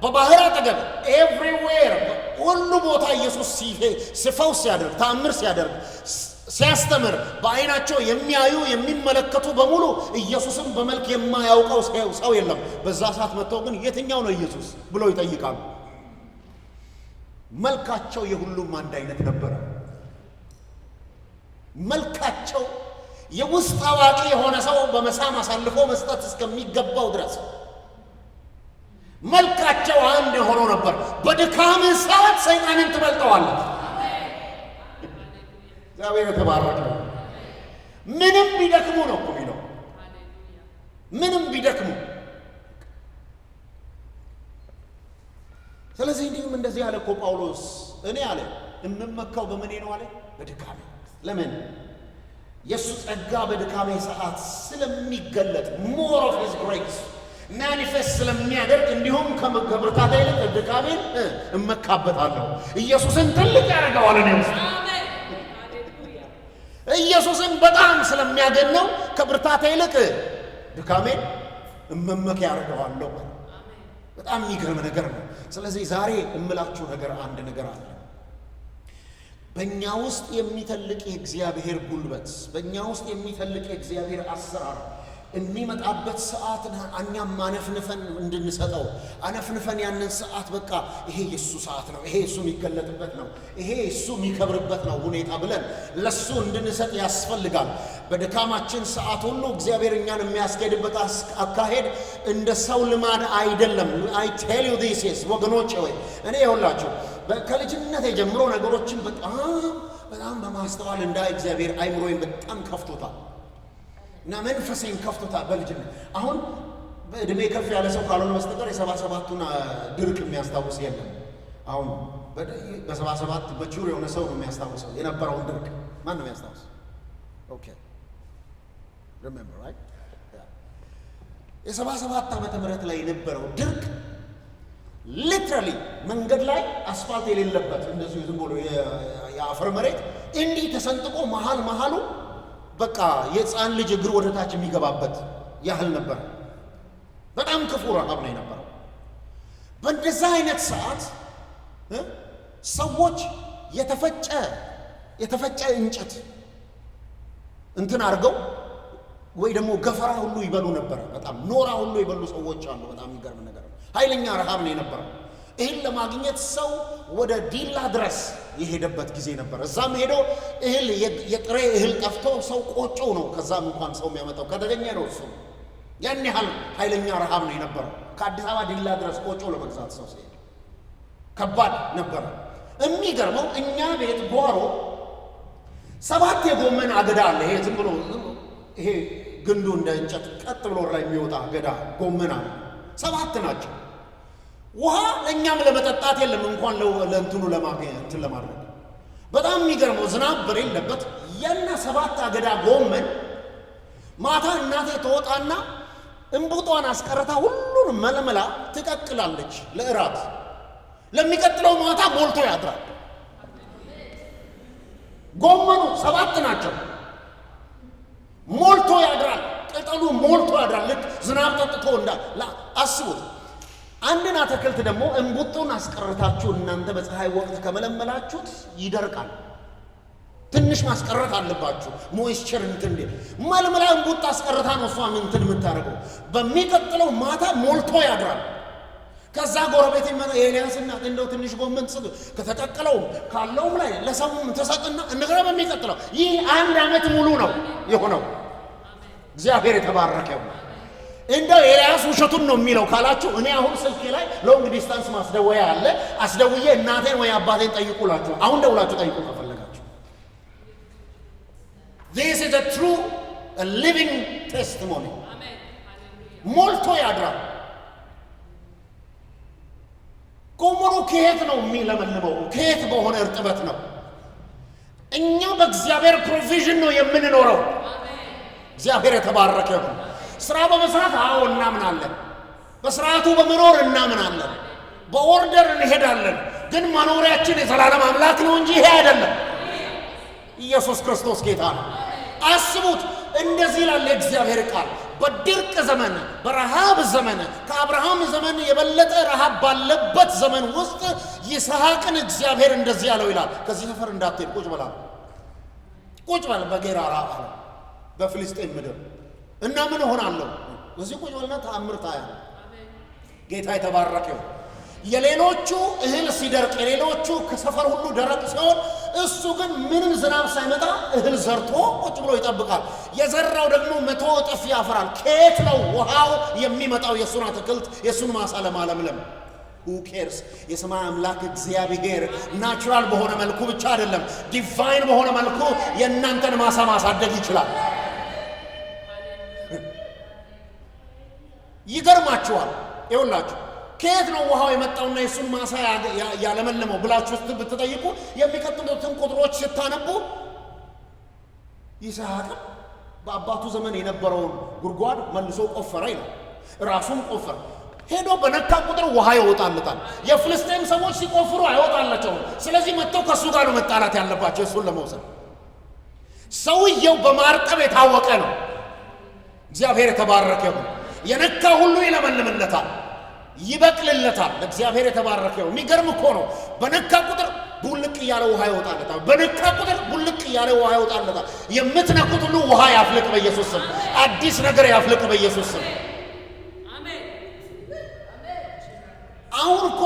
በባህር አጠገብ ኤቭሪዌር ሁሉ ቦታ ኢየሱስ ሲፈውስ ሲያደርግ፣ ተአምር ሲያደርግ፣ ሲያስተምር በአይናቸው የሚያዩ የሚመለከቱ በሙሉ ኢየሱስን በመልክ የማያውቀው ሰው የለም። በዛ ሰዓት መጥተው ግን የትኛው ነው ኢየሱስ ብለው ይጠይቃሉ። መልካቸው የሁሉም አንድ አይነት ነበረ። መልካቸው የውስጥ አዋቂ የሆነ ሰው በመሳም አሳልፎ መስጠት እስከሚገባው ድረስ መልካቸው አንድ ሆኖ ነበር። በድካም ሰዓት ሰይጣንን ትበልጠዋለህ። እግዚአብሔር የተባረከ። ምንም ቢደክሙ ነው እኮ የሚለው፣ ምንም ቢደክሙ። ስለዚህ እንዲሁም እንደዚህ ያለ እኮ ጳውሎስ እኔ አለ እምመካው በምኔ ነው አለ? በድካሜ። ለምን? የእሱ ጸጋ በድካሜ ሰዓት ስለሚገለጥ more of his grace ማኒፌስት ስለሚያደርግ እንዲሁም ከብርታቴ ይልቅ ድካሜን እመካበታለሁ። ኢየሱስን ትልቅ ያደርገዋል እኔ ውስጥ። ኢየሱስን በጣም ስለሚያገነው ከብርታቴ ይልቅ ድካሜን እመመኪያ ያደርገዋለሁ። በጣም የሚገርም ነገር ነው። ስለዚህ ዛሬ እምላችሁ ነገር አንድ ነገር አለ። በእኛ ውስጥ የሚተልቅ የእግዚአብሔር ጉልበት፣ በእኛ ውስጥ የሚተልቅ የእግዚአብሔር አሰራር የሚመጣበት ሰዓት እኛም አነፍንፈን እንድንሰጠው አነፍንፈን ያንን ሰዓት በቃ ይሄ የሱ ሰዓት ነው፣ ይሄ እሱ የሚገለጥበት ነው፣ ይሄ እሱ የሚከብርበት ነው ሁኔታ ብለን ለሱ እንድንሰጥ ያስፈልጋል። በድካማችን ሰዓት ሁሉ እግዚአብሔር እኛን የሚያስኬድበት አካሄድ እንደ ሰው ልማድ አይደለም። አይ ቴል ዩ ዲስ ኢዝ ወገኖቼ ወይ እኔ ይኸውላችሁ ከልጅነቴ ጀምሮ ነገሮችን በጣም በማስተዋል እንዳይ እግዚአብሔር አይምሮዬን በጣም ከፍቶታል እና መንፈሴን ከፍቶታል በልጅነት። አሁን በእድሜ ከፍ ያለ ሰው ካልሆነ በስተቀር የ77ቱን ድርቅ የሚያስታውስ የለም። አሁን በ77 በቹር የሆነ ሰው ነው የሚያስታውሰው የነበረውን ድርቅ። ማን ነው የሚያስታውስ? ኦኬ ሪሜምበር ራይት። የ77 ዓመተ ምህረት ላይ የነበረው ድርቅ ሊትራሊ መንገድ ላይ አስፋልት የሌለበት እንደዚሁ ዝም ብሎ የአፈር መሬት እንዲህ ተሰንጥቆ መሃሉ በቃ የሕፃን ልጅ እግር ወደ ታች የሚገባበት ያህል ነበር። በጣም ክፉ ረሃብ ነው የነበረው። በእንደዛ አይነት ሰዓት ሰዎች የተፈጨ እንጨት እንትን አድርገው ወይ ደግሞ ገፈራ ሁሉ ይበሉ ነበር። በጣም ኖራ ሁሉ ይበሉ ሰዎች አሉ። በጣም የሚገርም ነገር ነው። ኃይለኛ ረሃብ ነው የነበረው። ይህን ለማግኘት ሰው ወደ ዲላ ድረስ የሄደበት ጊዜ ነበር። እዛም ሄዶ እህል የጥሬ እህል ጠፍቶ ሰው ቆጮ ነው ከዛም እንኳን ሰው የሚያመጣው ከተገኘ ነው እሱ። ያን ያህል ኃይለኛ ረሃብ ነው የነበረው። ከአዲስ አበባ ዲላ ድረስ ቆጮ ለመግዛት ሰው ሲሄድ ከባድ ነበረ። የሚገርመው እኛ ቤት ጓሮ 7 የጎመን አገዳ አለ። ይሄ ዝም ብሎ ይሄ ግንዱ እንደ እንጨት ቀጥ ብሎ ላይ የሚወጣ አገዳ ጎመን አለ። 7 ናቸው። ውሃ ለእኛም ለመጠጣት የለም እንኳን ለእንትኑ ለማግኘት ለማድረግ። በጣም የሚገርመው ዝናብ በሌለበት ያና 7 አገዳ ጎመን ማታ እናቴ ተወጣና እንቡጧን አስቀርታ ሁሉን መለመላ ትቀቅላለች ለእራት። ለሚቀጥለው ማታ ሞልቶ ያድራል። ጎመኑ 7 ናቸው። ሞልቶ ያድራል። ቅጠሉ ሞልቶ ያድራል። ልክ ዝናብ ጠጥቶ አስቡት። አንድን አትክልት ደግሞ እንቡጡን አስቀርታችሁ እናንተ በፀሐይ ወቅት ከመለመላችሁት ይደርቃል። ትንሽ ማስቀረት አለባችሁ። ሞይስቸር እንትን መልመላ እንቡጥ አስቀርታ ነው እሷን እንትን የምታደርገው። በሚቀጥለው ማታ ሞልቶ ያድራል። ከዛ ጎረቤት ኤልያስ እናት እንደው ትንሽ ጎመን ጽዱ ከተቀቀለው ካለውም ላይ ለሰውም ተሰጥና እንደገና በሚቀጥለው ይህ 1 ዓመት ሙሉ ነው የሆነው። እግዚአብሔር የተባረከው። እንደው ኤልያስ ውሸቱን ነው የሚለው ካላችሁ እኔ አሁን ስልኬ ላይ ሎንግ ዲስታንስ ማስደወያ አለ። አስደውዬ እናቴን ወይ አባቴን ጠይቁላችሁ። አሁን ደውላችሁ ጠይቁ ከፈለጋችሁ። This is a true a living testimony. ሞልቶ ያድራል። ጎመኑ ከየት ነው የሚለመልመው? ከየት በሆነ እርጥበት ነው? እኛ በእግዚአብሔር ፕሮቪዥን ነው የምንኖረው። እግዚአብሔር የተባረከ ነው። ስራ በመስራት አዎ እናምናለን። በስርዓቱ በመኖር እናምናለን። በኦርደር እንሄዳለን። ግን መኖሪያችን የዘላለም አምላክ ነው እንጂ ይሄ አይደለም። ኢየሱስ ክርስቶስ ጌታ ነው። አስቡት። እንደዚህ ይላል እግዚአብሔር ቃል በድርቅ ዘመን በረሃብ ዘመን ከአብርሃም ዘመን የበለጠ ረሃብ ባለበት ዘመን ውስጥ ይስሐቅን እግዚአብሔር እንደዚህ ያለው ይላል። ከዚህ ሰፈር እንዳትሄድ ቁጭ በላ ቁጭ በል በጌራራ አለ በፍልስጤም ምድር እና ምን ሆናለሁ እዚህ ቁጭ በልና ተአምር ታያለህ። ጌታ የተባረከው። የሌሎቹ እህል ሲደርቅ የሌሎቹ ከሰፈር ሁሉ ደረቅ ሲሆን እሱ ግን ምንም ዝናብ ሳይመጣ እህል ዘርቶ ቁጭ ብሎ ይጠብቃል። የዘራው ደግሞ 100 እጥፍ ያፈራል። ከየት ነው ውሃው የሚመጣው? የሱን አትክልት የሱን ማሳ ለማለምለም who cares? የሰማይ አምላክ እግዚአብሔር ናቹራል በሆነ መልኩ ብቻ አይደለም ዲቫይን በሆነ መልኩ የእናንተን ማሳ ማሳደግ ይችላል። ይገርማችኋል። ይኸውላችሁ ከየት ነው ውሃው የመጣውና የሱን ማሳ ያለመለመው ብላችሁ ብትጠይቁ የሚቀጥሉትን ቁጥሮች ስታነቡ ይስሐቅ በአባቱ ዘመን የነበረውን ጉድጓድ መልሶ ቆፈረ ይላል። ራሱን ቆፈረ። ሄዶ በነካ ቁጥር ውሃ ይወጣለታል። የፍልስጤም ሰዎች ሲቆፍሩ አይወጣላቸውም። ስለዚህ መጥተው ከሱ ጋር ነው መጣላት ያለባቸው እሱን ለመውሰድ። ሰውየው በማርጠብ የታወቀ ነው። እግዚአብሔር የተባረከ ይሁን። የነካ ሁሉ ይለመልምለታል፣ ይበቅልለታል። እግዚአብሔር የተባረከ ይሁን። የሚገርም እኮ ነው። በነካ ቁጥር ቡልቅ እያለ ውሃ ይወጣለታል። በነካ ቁጥር ቡልቅ እያለ ውሃ ይወጣለታል። የምትነኩት ሁሉ ውሃ ያፍልቅ በኢየሱስ ስም። አዲስ ነገር ያፍልቅ በኢየሱስ ስም። አሁን እኮ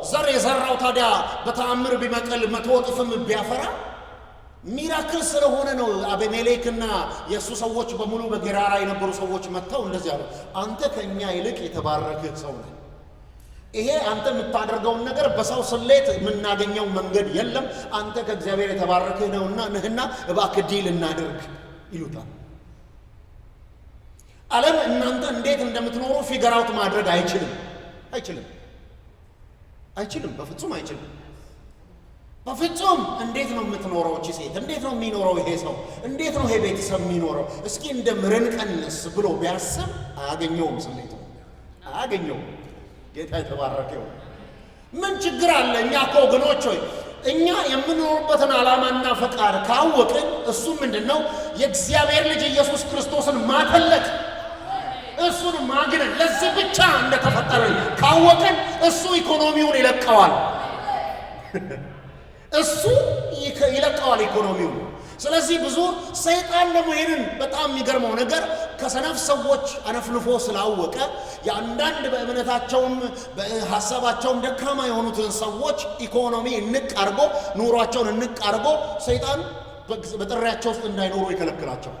ዘር የዘራው ታዲያ በተአምር ቢመቀል 100 እጥፍም ቢያፈራ ሚራክል ስለሆነ ነው። አቤሜሌክና የእሱ ሰዎች በሙሉ በጌራራ የነበሩ ሰዎች መጥተው እንደዚህ አሉ፣ አንተ ከእኛ ይልቅ የተባረክህ ሰው ነህ። ይሄ አንተ የምታደርገውን ነገር በሰው ስሌት የምናገኘው መንገድ የለም። አንተ ከእግዚአብሔር የተባረክህ ነውና ነህና እባክህ ዲል እናድርግ ይሉታል። ዓለም እናንተ እንዴት እንደምትኖሩ ፊገር አውት ማድረግ አይችልም። በፍጹም አይችልም። በፍጹም እንዴት ነው የምትኖረው እቺ ሴት? እንዴት ነው የሚኖረው ይሄ ሰው? እንዴት ነው ይሄ ቤተሰብ የሚኖረው? እስኪ እንደምረን ቀንስ ብሎ ቢያስብ አያገኘውም። ስሌቱ አያገኘውም። ጌታ የተባረከው። ምን ችግር አለ? እኛ እኮ ወገኖች ሆይ እኛ የምንኖርበትን ዓላማና ፈቃድ ካወቅን እሱ ምንድነው? የእግዚአብሔር ልጅ ኢየሱስ ክርስቶስን ማተለክ፣ እሱን ማግነን፣ ለዚህ ብቻ እንደተፈጠረን ካወቅን እሱ ኢኮኖሚውን ይለቀዋል። እሱ ይለቀዋል ኢኮኖሚውን። ስለዚህ ብዙ ሰይጣን ደግሞ ይህንን በጣም የሚገርመው ነገር ከሰነፍ ሰዎች አነፍንፎ ስላወቀ የአንዳንድ በእምነታቸውም በሐሳባቸውም ደካማ የሆኑትን ሰዎች ኢኮኖሚ እንቅ አርጎ ኑሯቸውን እንቅ አርጎ ሰይጣን በጥሪያቸው ውስጥ እንዳይኖሩ ይከለክላቸዋል።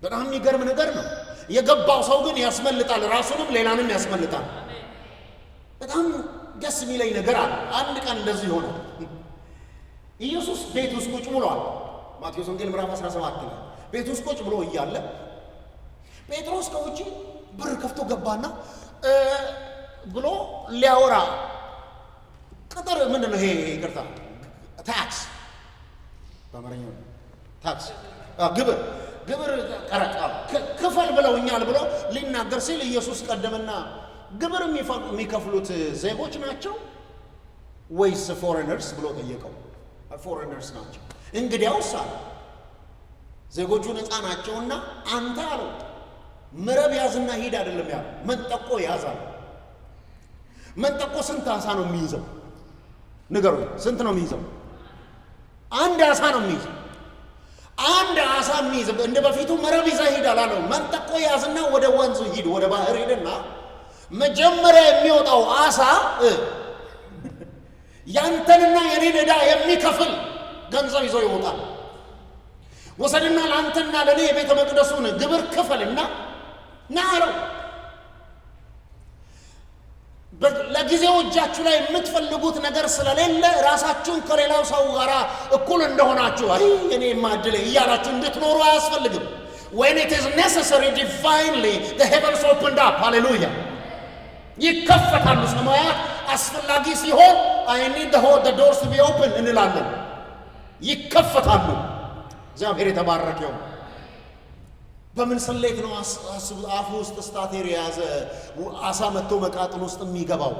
በጣም የሚገርም ነገር ነው። የገባው ሰው ግን ያስመልጣል፣ ራሱንም ሌላንም ያስመልጣል። በጣም ደስ የሚለኝ ነገር አለ። አንድ ቀን እንደዚህ ሆነ። ኢየሱስ ቤት ውስጥ ቁጭ ብሏል። ማቴዎስ ወንጌል ምዕራፍ 17 ላይ ቤት ውስጥ ቁጭ ብሎ እያለ ጴጥሮስ ከውጪ በር ከፍቶ ገባና ብሎ ሊያወራ ቅጥር ምንድን ነው ይሄ? ይቅርታ ታክስ፣ በአማርኛው ታክስ፣ ግብር ቀረጥ ክፈል ብለውኛል ብሎ ሊናገር ሲል ኢየሱስ ቀደመና ግብር የሚከፍሉት ዜጎች ናቸው ወይስ ፎሬነርስ ብሎ ጠየቀው። ፎሬነርስ ናቸው። እንግዲያውስ አለ ዜጎቹ ነፃ ናቸውና አንተ አለው መረብ ያዝና ሂድ አይደለም ያለው፣ መንጠቆ ያዛል። መንጠቆ ስንት አሳ ነው የሚይዘው? ንገሩኝ፣ ስንት ነው የሚይዘው? አንድ አሳ ነው የሚይዘው። አንድ አሳ የሚይዝ እንደ በፊቱ መረብ ይዛ ሂድ አላለው። መንጠቆ ያዝና ወደ ወንዙ ሂድ፣ ወደ ባህር ሄድና መጀመሪያ የሚወጣው አሳ ያንተንና የኔን ዕዳ የሚከፍል ገንዘብ ይዞ ይወጣል። ወሰድና ለአንተና ለኔ የቤተ መቅደሱን ግብር ክፈልና ና አለው። ለጊዜው እጃችሁ ላይ የምትፈልጉት ነገር ስለሌለ ራሳችሁን ከሌላው ሰው ጋር እኩል እንደሆናችሁ አይ እኔ ማድለ እያላችሁ እንድትኖሩ አያስፈልግም። when it is necessary divinely the heavens opened up, hallelujah, ይከፈታሉ ሰማያት። አስፈላጊ ሲሆን I need the doors to be open እንላለን፣ ይከፈታሉ። እግዚአብሔር የተባረከው። በምን ስሌት ነው አፉ ውስጥ ስታቴር የያዘ አሳ መጥቶ መቃጥን ውስጥ የሚገባው?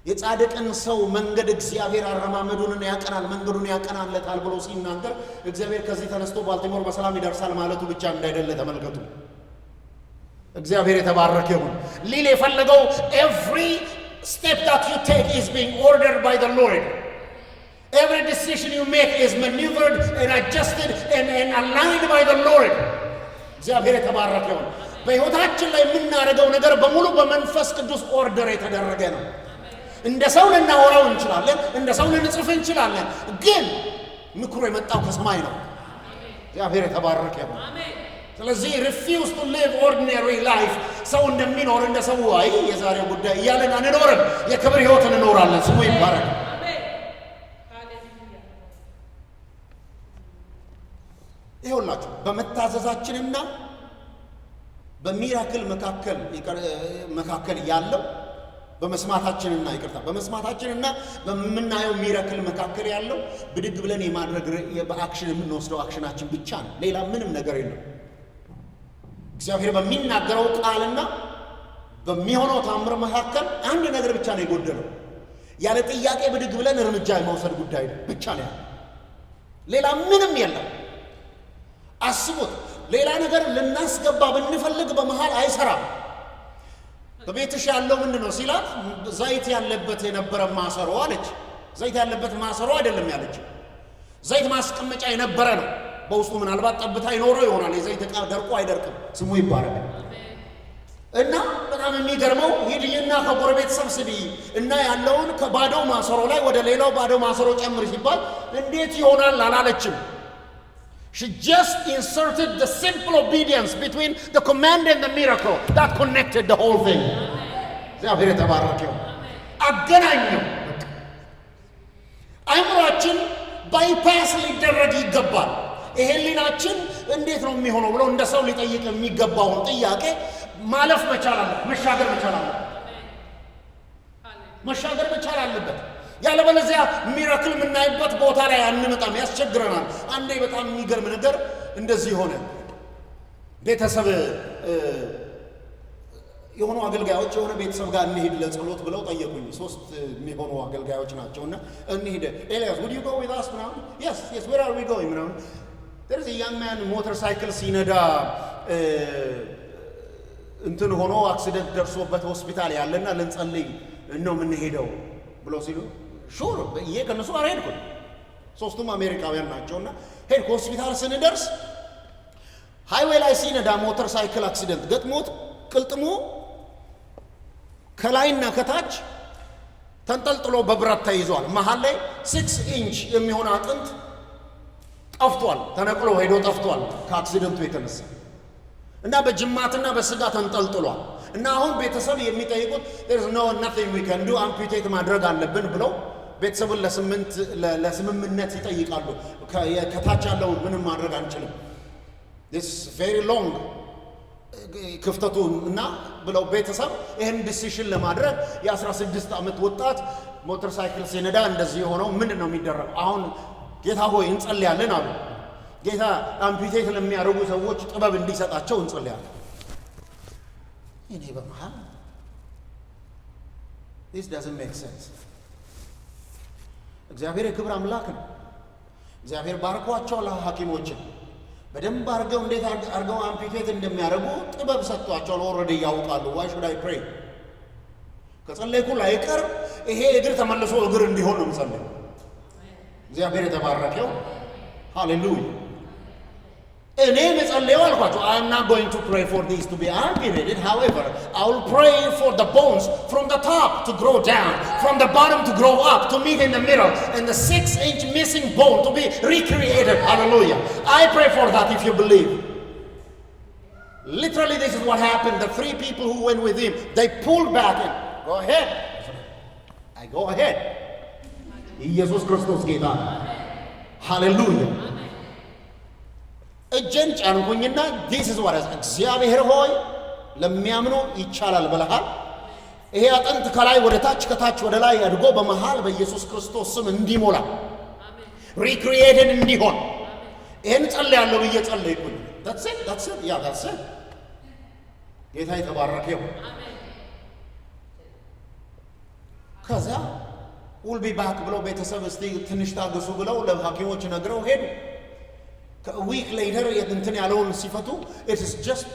የጻድቅን ሰው መንገድ እግዚአብሔር አረማመዱን ያቀናል፣ መንገዱን ያቀናለታል ብሎ ሲናገር እግዚአብሔር ከዚህ ተነስቶ ባልቲሞር በሰላም ይደርሳል ማለቱ ብቻ እንዳይደለ ተመልከቱ። እግዚአብሔር የተባረከ ይሁን። ሊል የፈለገው every step that you take is being ordered by the Lord. Every decision you make is maneuvered and adjusted and aligned by the Lord. እግዚአብሔር የተባረከ ይሁን። በሕይወታችን ላይ የምናደርገው ነገር በሙሉ በመንፈስ ቅዱስ ኦርደር የተደረገ ነው። እንደ ሰው ልናወራው እንችላለን፣ እንደ ሰው ልንጽፍ እንችላለን፣ ግን ምክሩ የመጣው ከሰማይ ነው። እግዚአብሔር የተባረከ ይሁን። ስለዚህ refuse to live ordinary life። ሰው እንደሚኖር እንደ ሰው አይ የዛሬው ጉዳይ እያለን አንኖርም። የክብር ሕይወት እንኖራለን። ስሙ ይባረክ። ይኸውላችሁ በመታዘዛችንና በሚራክል መካከል ያለው በመስማታችንና በምናየው ሚራክል መካከል ያለው ብድግ ብለን የማድረግ በአክሽን የምንወስደው አክሽናችን ብቻ ነው። ሌላ ምንም ነገር የለም። እግዚአብሔር በሚናገረው ቃልና በሚሆነው ታምር መካከል አንድ ነገር ብቻ ነው የጎደለው። ያለ ጥያቄ ብድግ ብለን እርምጃ የመውሰድ ጉዳይ ብቻ ነው ያለው። ሌላ ምንም የለም። አስቡት፣ ሌላ ነገር ልናስገባ ብንፈልግ በመሃል አይሰራም። በቤትሽ ያለው ምንድነው ሲላት ዘይት ያለበት የነበረ ማሰሮ አለች። ዘይት ያለበት ማሰሮ አይደለም ያለች፣ ዘይት ማስቀመጫ የነበረ ነው። በውስጡ ምናልባት ጠብታ ይኖረው ይሆናል። የዘይት ዕቃ ደርቆ አይደርቅም፣ ስሙ ይባረክ። እና በጣም የሚገርመው ሂድና ከጎረቤት ሰብስቢ እና ያለውን ከባዶ ማሰሮ ላይ ወደ ሌላው ባዶ ማሰሮ ጨምር ሲባል እንዴት ይሆናል አላለችም። She just inserted the simple obedience between the command and the miracle that connected the whole thing. እግዚአብሔር የተባረከው አገናኘው። አይምሯችን ባይፓስ ሊደረግ ይገባል። ይሄ ሊናችን እንዴት ነው የሚሆነው ብሎ እንደ ሰው ሊጠይቅ የሚገባውን ጥያቄ ማለፍ መቻል አለበት፣ መሻገር መቻል አለበት። ያለበለዚያ ሚራክል የምናይበት ቦታ ላይ አንመጣም፣ ያስቸግረናል። አንዴ በጣም የሚገርም ነገር እንደዚህ ሆነ። ቤተሰብ የሆኑ አገልጋዮች የሆነ ቤተሰብ ጋር እንሂድ ለጸሎት ብለው ጠየቁኝ። 3 የሚሆኑ አገልጋዮች ናቸውና እንሂድ። ኤልያስ would you go with us now? yes where are we going now? there's a young man motorcycle ሲነዳ እንትን ሆኖ አክሲደንት ደርሶበት ሆስፒታል ያለና ልንጸልይ ነው የምንሄደው ብሎ ሲሉ ሹር በየ ከነሱ ጋር ሄድኩኝ። 3ቱም አሜሪካውያን ናቸውና ሄድኩ። ሆስፒታል ስንደርስ ሃይዌይ ላይ ሲነዳ ሞተርሳይክል አክሲደንት ገጥሞት ቅልጥሙ ከላይና ከታች ተንጠልጥሎ በብረት ተይዟል። መሃል ላይ 6 ኢንች የሚሆን አጥንት ጠፍቷል፣ ተነቅሎ ሄዶ ጠፍቷል ከአክሲደንቱ የተነሳ እና በጅማትና በስጋ ተንጠልጥሏል። እና አሁን ቤተሰብ የሚጠይቁት there's nothing we can do አምፒቴት ማድረግ አለብን ብለው ቤተሰቡን ለስምምነት ይጠይቃሉ። ከታች ያለውን ምንም ማድረግ አንችልም፣ this very long ክፍተቱ እና ብለው ቤተሰብ ይሄን ዲሲሽን ለማድረግ የ16 ዓመት ወጣት ሞተርሳይክል ሲነዳ እንደዚህ ሆነው ምንድነው የሚደረገው? አሁን ጌታ ሆይ እንጸልያለን አሉ። ጌታ አምፒቴት ለሚያደርጉ ሰዎች ጥበብ እንዲሰጣቸው እንጸልያለን። እኔ በመሃል this doesn't make sense። እግዚአብሔር የክብር አምላክ ነው። እግዚአብሔር ባርኳቸዋል ሐኪሞችን በደንብ አድርገው እንዴት አድርገው አምፒቴት እንደሚያደርጉ ጥበብ ሰጥቷቸዋል። ኦልሬዲ ያውቃሉ። why should I pray? ከጸለይኩ ላይቀር ይሄ እግር ተመልሶ እግር እንዲሆን ነው የምጸልየው። እግዚአብሔር የተባረከው ሃሌሉያ። እኔ መጸለየው አልኳቸው I am not going to pray for these to be amputated. However, I will pray for the bones from the top to grow down, from the bottom to grow up, to meet in the middle, and the 6-inch missing bone to be recreated. Hallelujah. I pray for that if you believe. Literally this is what happened. The 3 people who went with him, they pulled back and go ahead. I go ahead. ኢየሱስ ክርስቶስ ጌታ ነው። ሃሌሉያ። እጄን ጫንኩኝና this is what እግዚአብሔር ሆይ ለሚያምኑ ይቻላል ብለሃል። ይሄ አጥንት ከላይ ወደ ታች ከታች ወደ ላይ አድጎ በመሃል በኢየሱስ ክርስቶስ ስም እንዲሞላ ሪክሪኤትድ እንዲሆን ይሄን ጸልያለሁ ብዬ ጸለይኩኝ። that's it yeah that's it። ጌታ የተባረከ ይሁን። ከዛ we'll be back ብለው ቤተሰብ እስቲ ትንሽ ታገሱ ብለው ለሐኪሞች ነግረው ሄዱ። week later እንትን ያለውን ሲፈቱ it is just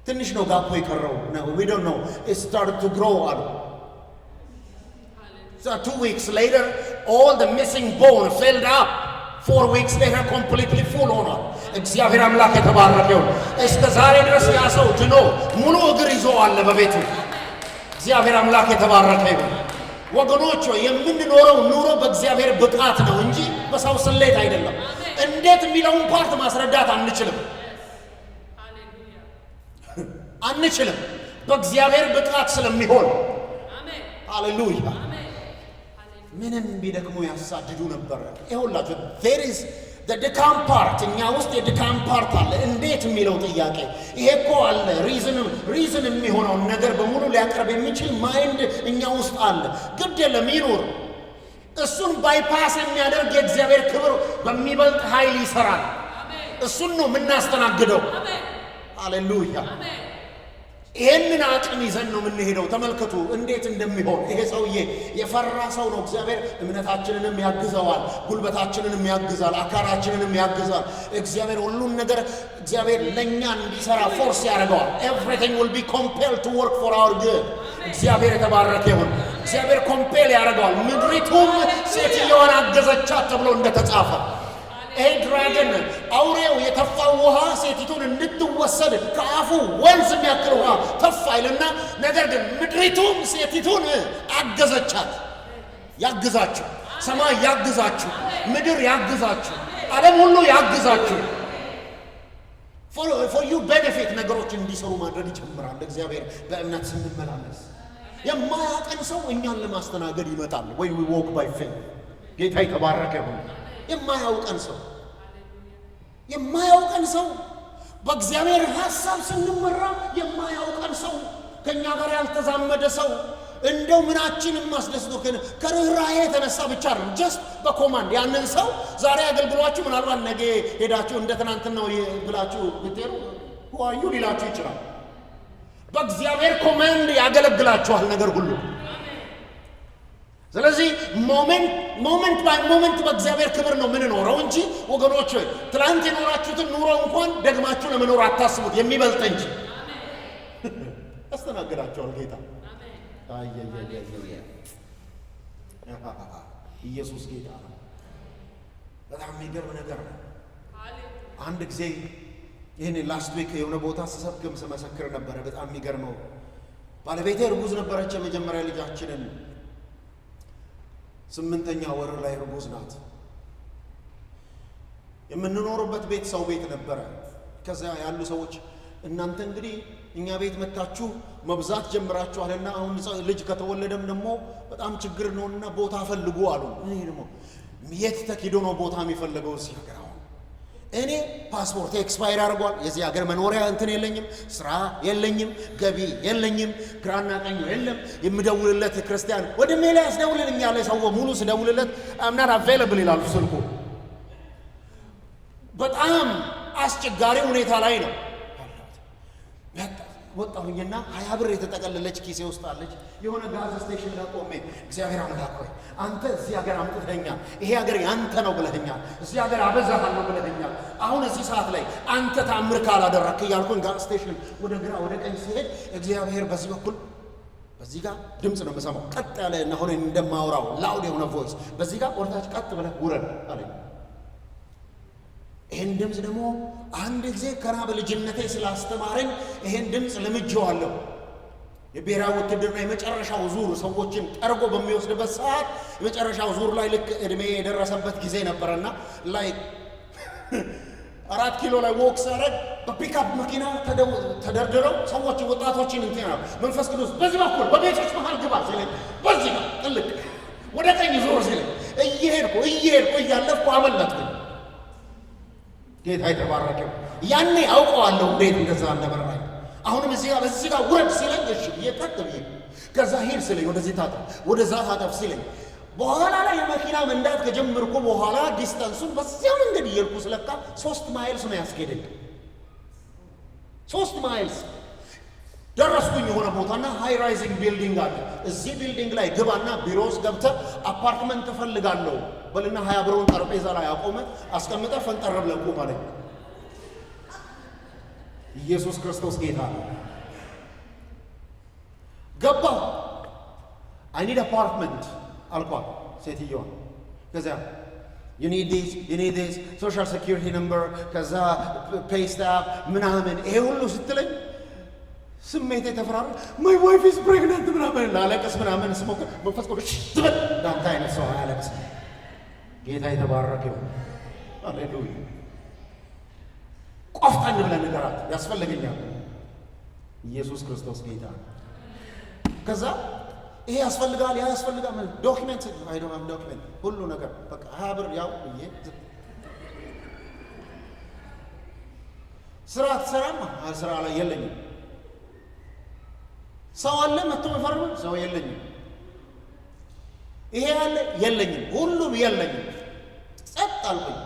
ትንሽ ነው ጋፑ የቀረው ነው we don't know it started to grow አሉ። so 2 weeks later all the missing bone filled up. 4 weeks later completely full ሆኗል። እግዚአብሔር አምላክ የተባረከ ይሁን። እስከ ዛሬ ድረስ ያ ሰው ድኖ ሙሉ እግር ይዞ አለ በቤቱ። እግዚአብሔር አምላክ የተባረከ ይሁን። ወገኖች የምንኖረው ኑሮ በእግዚአብሔር ብቃት ነው እንጂ በሰው ስሌት አይደለም። እንዴት የሚለውን ፓርት ማስረዳት አንችልም በእግዚአብሔር ብቃት ስለሚሆን። አሜን ሃሌሉያ። ምንም ቢደክሙ ያሳድዱ ነበር። ይኸውላችሁ there is the ድካም ፓርት እኛ ውስጥ የድካም ፓርት አለ። እንዴት የሚለው ጥያቄ ይሄ እኮ አለ። ሪዝን የሚሆነውን ነገር በሙሉ ሊያቀርብ የሚችል ማይንድ እኛ ውስጥ አለ። ግድ የለም ይኑር። እሱን ባይፓስ የሚያደርግ የእግዚአብሔር ክብር በሚበልጥ ኃይል ይሰራል። እሱን ነው የምናስተናግደው። ሃሌሉያ። ይሄንን አቅም ይዘን ነው የምንሄደው። ተመልከቱ እንዴት እንደሚሆን። ይሄ ሰውዬ የፈራ ሰው ነው። እግዚአብሔር እምነታችንንም ያግዘዋል፣ ጉልበታችንንም ያግዛል፣ አካላችንንም ያግዛል። እግዚአብሔር ሁሉን ነገር እግዚአብሔር ለኛ እንዲሰራ ፎርስ ያደርገዋል። everything will be compelled to work for our good። እግዚአብሔር የተባረከ ይሁን። እግዚአብሔር ኮምፔል ያደርገዋል። ምድሪቱም ሴትዮዋን አገዘቻት ተብሎ እንደተጻፈ ድራገን አውሬው የተፋው ውሃ ሴቲቱን እንድትወሰድ ከአፉ ወንዝ የሚያክል ውሃ ተፋ ይልና፣ ነገር ግን ምድሪቱም ሴቲቱን አገዘቻት። ያግዛችሁ፣ ሰማይ ያግዛችሁ፣ ምድር ያግዛችሁ፣ ዓለም ሁሉ ያግዛችሁ። for you benefit ነገሮች እንዲሰሩ ማድረግ ይጀምራል እግዚአብሔር በእምነት ስንመላለስ። የማያውቀን ሰው እኛን ለማስተናገድ ይመጣል። ወይ we walk by faith። ጌታ የተባረከ ይሁን። የማያውቀን ሰው በእግዚአብሔር ሐሳብ ስንመራ የማያውቀን ሰው ከኛ ጋር ያልተዛመደ ሰው እንደው ምናችንም ማስደስቶከን ከርህራሄ የተነሳ ብቻ አይደለም ጀስት በኮማንድ ያንን ሰው ዛሬ አገልግሏችሁ ምናልባት ነገ ሄዳችሁ እንደ ትናንትናው ብላችሁ ብትሄዱ ዋዩ ሊላችሁ ይችላል። በእግዚአብሔር ኮማንድ ያገለግላችኋል ነገር ሁሉ። ስለዚህ ሞመንት ባይ ሞመንት በእግዚአብሔር ክብር ነው ምን ኖረው እንጂ ወገኖች ትላንት የኖራችሁትን ኑሮ እንኳን ደግማችሁ ለመኖር አታስቡት፣ የሚበልጥ እንጂ ያስተናግዳችኋል ጌታ። ኢየሱስ ጌታ ነው። በጣም የሚገርም ነገር ነው። አንድ ጊዜ ይህን ላስት ዊክ የሆነ ቦታ ስሰብክም ስመሰክር ነበረ። በጣም የሚገርመው ባለቤቴ እርጉዝ ነበረች። የመጀመሪያ ልጃችንን 8ኛ ወር ላይ እርጉዝ ናት። የምንኖርበት ቤት ሰው ቤት ነበረ። ከዛ ያሉ ሰዎች እናንተ እንግዲህ እኛ ቤት መጣችሁ መብዛት ጀምራችኋልና አሁን ልጅ ከተወለደም ደግሞ በጣም ችግር ነውና ቦታ ፈልጉ አሉ። እኔ ደግሞ የት ተኪዶ ነው ቦታ የሚፈልገው እዚህ ሀገር? አሁን እኔ ፓስፖርት ኤክስፓየር አድርጓል። የዚህ ሀገር መኖሪያ እንትን የለኝም፣ ስራ የለኝም፣ ገቢ የለኝም፣ ግራና ቀኝ የለም። የምደውልለት ክርስቲያን ወደ ሜላስ ደውልልኝ ያለ ሰው ሙሉ ስደውልለት አምናት አቬለብል ይላል ስልኩ። በጣም አስቸጋሪ ሁኔታ ላይ ነው። ወጣሁኝና 20 ብር የተጠቀለለች ኪሴ ውስጥ አለች። የሆነ ጋዝ ስቴሽን ላይ ቆሜ እግዚአብሔር አምላክ ሆይ አንተ እዚህ ሀገር አምጥተኸኛል፣ ይሄ ሀገር ያንተ ነው ብለኸኛል፣ እዚህ ሀገር አበዛሃለሁ ብለኸኛል። አሁን እዚህ ሰዓት ላይ አንተ ታምር ካላደረክ እያልኩኝ ጋዝ ስቴሽን ወደ ግራ ወደ ቀኝ ሲሄድ እግዚአብሔር በዚህ በኩል በዚህ ጋር ድምፅ ነው የምሰማው፣ ቀጥ ያለ እና አሁን እንደማወራው ላውድ የሆነ ቮይስ፣ በዚህ ጋር ወርታች ቀጥ ብለህ ውረድ አለኝ። ይሄን ድምፅ ደግሞ አንድ ጊዜ ከና በልጅነቴ ስላስተማረኝ ይሄን ድምፅ ለምጄዋለሁ። የብሔራዊ ውትድርና የመጨረሻው ዙር ሰዎችን ጠርጎ በሚወስድበት ሰዓት የመጨረሻው ዙር ላይ ልክ እድሜ የደረሰበት ጊዜ ነበርና ላይ 4 ኪሎ ላይ ወክ ሳረግ በፒክአፕ መኪና ተደርድረው ሰዎች ወጣቶችን እንትና መንፈስ ቅዱስ በዚህ በኩል በቤቶች መሃል ግባ ሲለኝ በዚህ ጋር ጥልቅ ወደ ቀኝ ዞር ሲለኝ እየሄድኩ እያለፍኩ አመለጥኩኝ። ጌታ የተባረከው። ያኔ አውቀዋለሁ እንዴት እንደዛ እንደበራኝ። አሁንም እዚህ ጋር በዚህ ጋር ውረድ ሲለኝ እሺ እየተከተለ ከዛ ሄድ ሲለኝ ወደዚህ ታጠፍ ወደዛ ታጠፍ ሲለኝ በኋላ ላይ መኪና መንዳት ከጀመርኩ በኋላ ዲስታንሱን በዚያ መንገድ እየሄድኩ ስለካ 3 ማይልስ ነው ያስኬደኝ። 3 ማይልስ ደረስኩኝ የሆነ ቦታና ሃይ ራይዚንግ ቢልዲንግ አለ። እዚህ ቢልዲንግ ላይ ግባና ቢሮስ ገብተህ አፓርትመንት እፈልጋለሁ በልና 20 ብሩን ጠረጴዛ ላይ አቆመ አስቀምጠ ፈንጠር ብለህ ቁም አለኝ። ኢየሱስ ክርስቶስ ጌታ ነው። ገባሁ። I need apartment አልኳት ሴትዮዋ። ከዛ you need this social security number ከዛ pay stub ምናምን ይሄ ሁሉ ስትለኝ ስሜቴ ተፈራራ። my wife is pregnant ምናምን ላለቅስ ምናምን ስሞክር መንፈስ ቅዱስ ትበል ዳንታ አይነት ሰው አያለቅስ። ጌታ የተባረከ ይሁን። ሃሌሉያ። ቆፍጠን ብለን ንገራት ያስፈልገኛል። ኢየሱስ ክርስቶስ ጌታ ነው። ከዛ ይሄ ያስፈልጋል ያ ያስፈልጋል ምን ዶክመንት አይደለም ዶክመንት ሁሉ ነገር በቃ 20 ብር ያው ይሄ ስራ ትሰራማ ስራ ላይ የለኝም። ሰው አለ መጥቶ መፈርም ሰው የለኝም። ይሄ አለ የለኝም፣ ሁሉም የለኝም። ጸጥ አልኩኝ።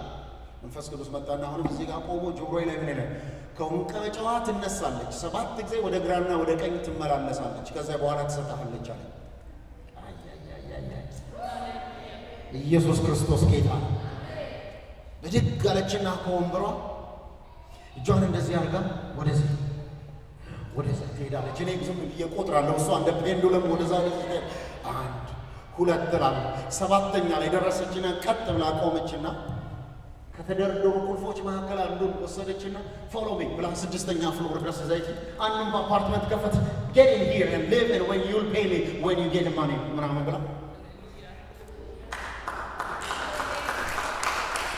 መንፈስ ቅዱስ መጣና አሁንም እዚህ ጋር ቆሞ ጆሮዬ ላይ ምን ይላል? ከወንቀጫዋ ትነሳለች፣ 7 ጊዜ ወደ ግራና ወደ ቀኝ ትመላለሳለች፣ ከዛ በኋላ ትሰጣለች አለ። ኢየሱስ ክርስቶስ ጌታ ነው። ብድግ አለችና ከወንበሯ እጇን እንደዚህ አድርጋ ወደዚህ ትሄዳለች። እኔ ዝም ብዬ እቆጥራለሁ። እሷ እንደ ፔንዱለም ወደዛ ወደዚህ 1 2 ትላለች። 7ኛ ላይ ደረሰችና ቀጥ ብላ ቆመችና ከተደረደሩ ቁልፎች መካከል አንዱን ወሰደችና ፎሎ ሚ ብላ 6ኛ ፍሎር ድረስ ዘይት አንዱን አፓርትመንት ከፈት get in here and live and when you'll pay me when you get the money ምናምን ብላ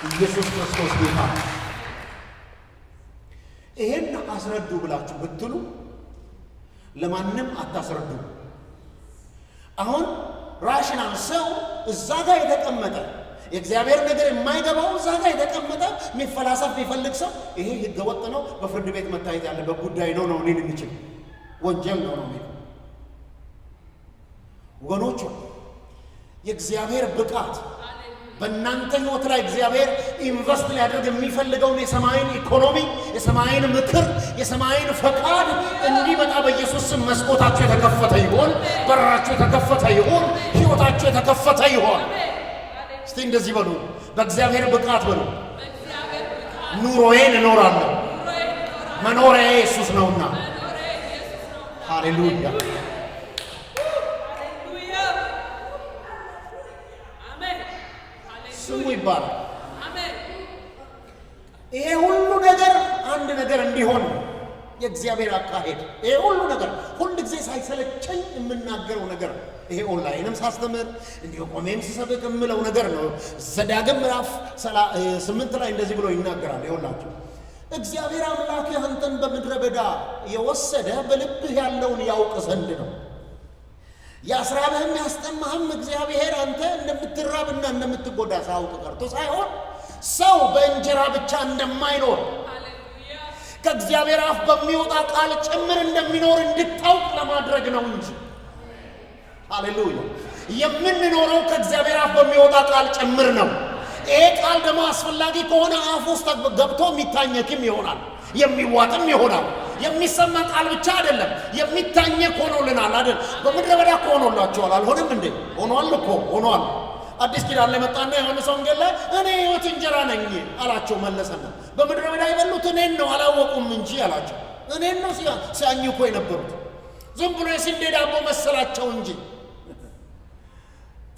ኢየሱስ ክርስቶስ ጌታ። ይሄን አስረዱ ብላችሁ ብትሉ ለማንም አታስረዱ። አሁን ራሽናል ሰው እዛ ጋር የተቀመጠ የእግዚአብሔር ነገር የማይገባው እዛ ጋር የተቀመጠ የሚፈላሰፍ የሚፈልግ ሰው ይሄ ህገወጥ ነው፣ በፍርድ ቤት መታየት ያለበት ጉዳይ ነው እኔን የሚችል ወንጀል ነው የሚለው። ወገኖቹ የእግዚአብሔር ብቃት በእናንተ ህይወት ላይ እግዚአብሔር ኢንቨስት ሊያደርግ የሚፈልገውን የሰማይን ኢኮኖሚ፣ የሰማይን ምክር፣ የሰማይን ፈቃድ እንዲመጣ በኢየሱስ ስም መስኮታችሁ የተከፈተ ይሆን፣ በራችሁ የተከፈተ ይሆን፣ ህይወታችሁ የተከፈተ ይሆን። እስቲ እንደዚህ በሉ፣ በእግዚአብሔር ብቃት በሉ፣ ኑሮዬን እኖራለሁ፣ መኖሪያ ኢየሱስ ነውና። ሃሌሉያ ስሙ ይባላል። ይሄ ሁሉ ነገር አንድ ነገር እንዲሆን የእግዚአብሔር አካሄድ። ይሄ ሁሉ ነገር ሁል ጊዜ ሳይሰለቸኝ የምናገረው ነገር ይሄ ኦንላይንም ሳስተምር እንዲሁ ቆሜም ስሰብክ የምለው ነገር ነው። ዘዳግም ምዕራፍ 8 ላይ እንደዚህ ብሎ ይናገራል። ይኸውላችሁ እግዚአብሔር አምላክህ አንተን በምድረ በዳ የወሰደ በልብህ ያለውን ያውቅ ዘንድ ነው። ያስራብህም ያስጠማህም እግዚአብሔር አንተ እንደምትራብና እንደምትጎዳ ሳያውቅ ቀርቶ ሳይሆን ሰው በእንጀራ ብቻ እንደማይኖር ከእግዚአብሔር አፍ በሚወጣ ቃል ጭምር እንደሚኖር እንድታውቅ ለማድረግ ነው እንጂ። ሃሌሉያ! የምንኖረው ከእግዚአብሔር አፍ በሚወጣ ቃል ጭምር ነው። ይሄ ቃል ደግሞ አስፈላጊ ከሆነ አፍ ውስጥ ገብቶ የሚታኘክም ይሆናል፣ የሚዋጥም ይሆናል። የሚሰማ ቃል ብቻ አይደለም፣ የሚታኘክ ሆኖልናል አይደል? በምድረ በዳ እኮ ሆኖላችኋል። አልሆነም እንዴ? ሆኗል እኮ ሆኗል። አዲስ ኪዳን ላይ መጣና ዮሐንስ ወንጌል ላይ እኔ ሕይወት እንጀራ ነኝ አላቸው። መለሰና በምድረ በዳ የበሉት እኔን ነው አላወቁም እንጂ አላቸው። እኔን ነው ሲያኝኩ የነበሩት። ዝም ብሎ የስንዴ ዳቦ መሰላቸው እንጂ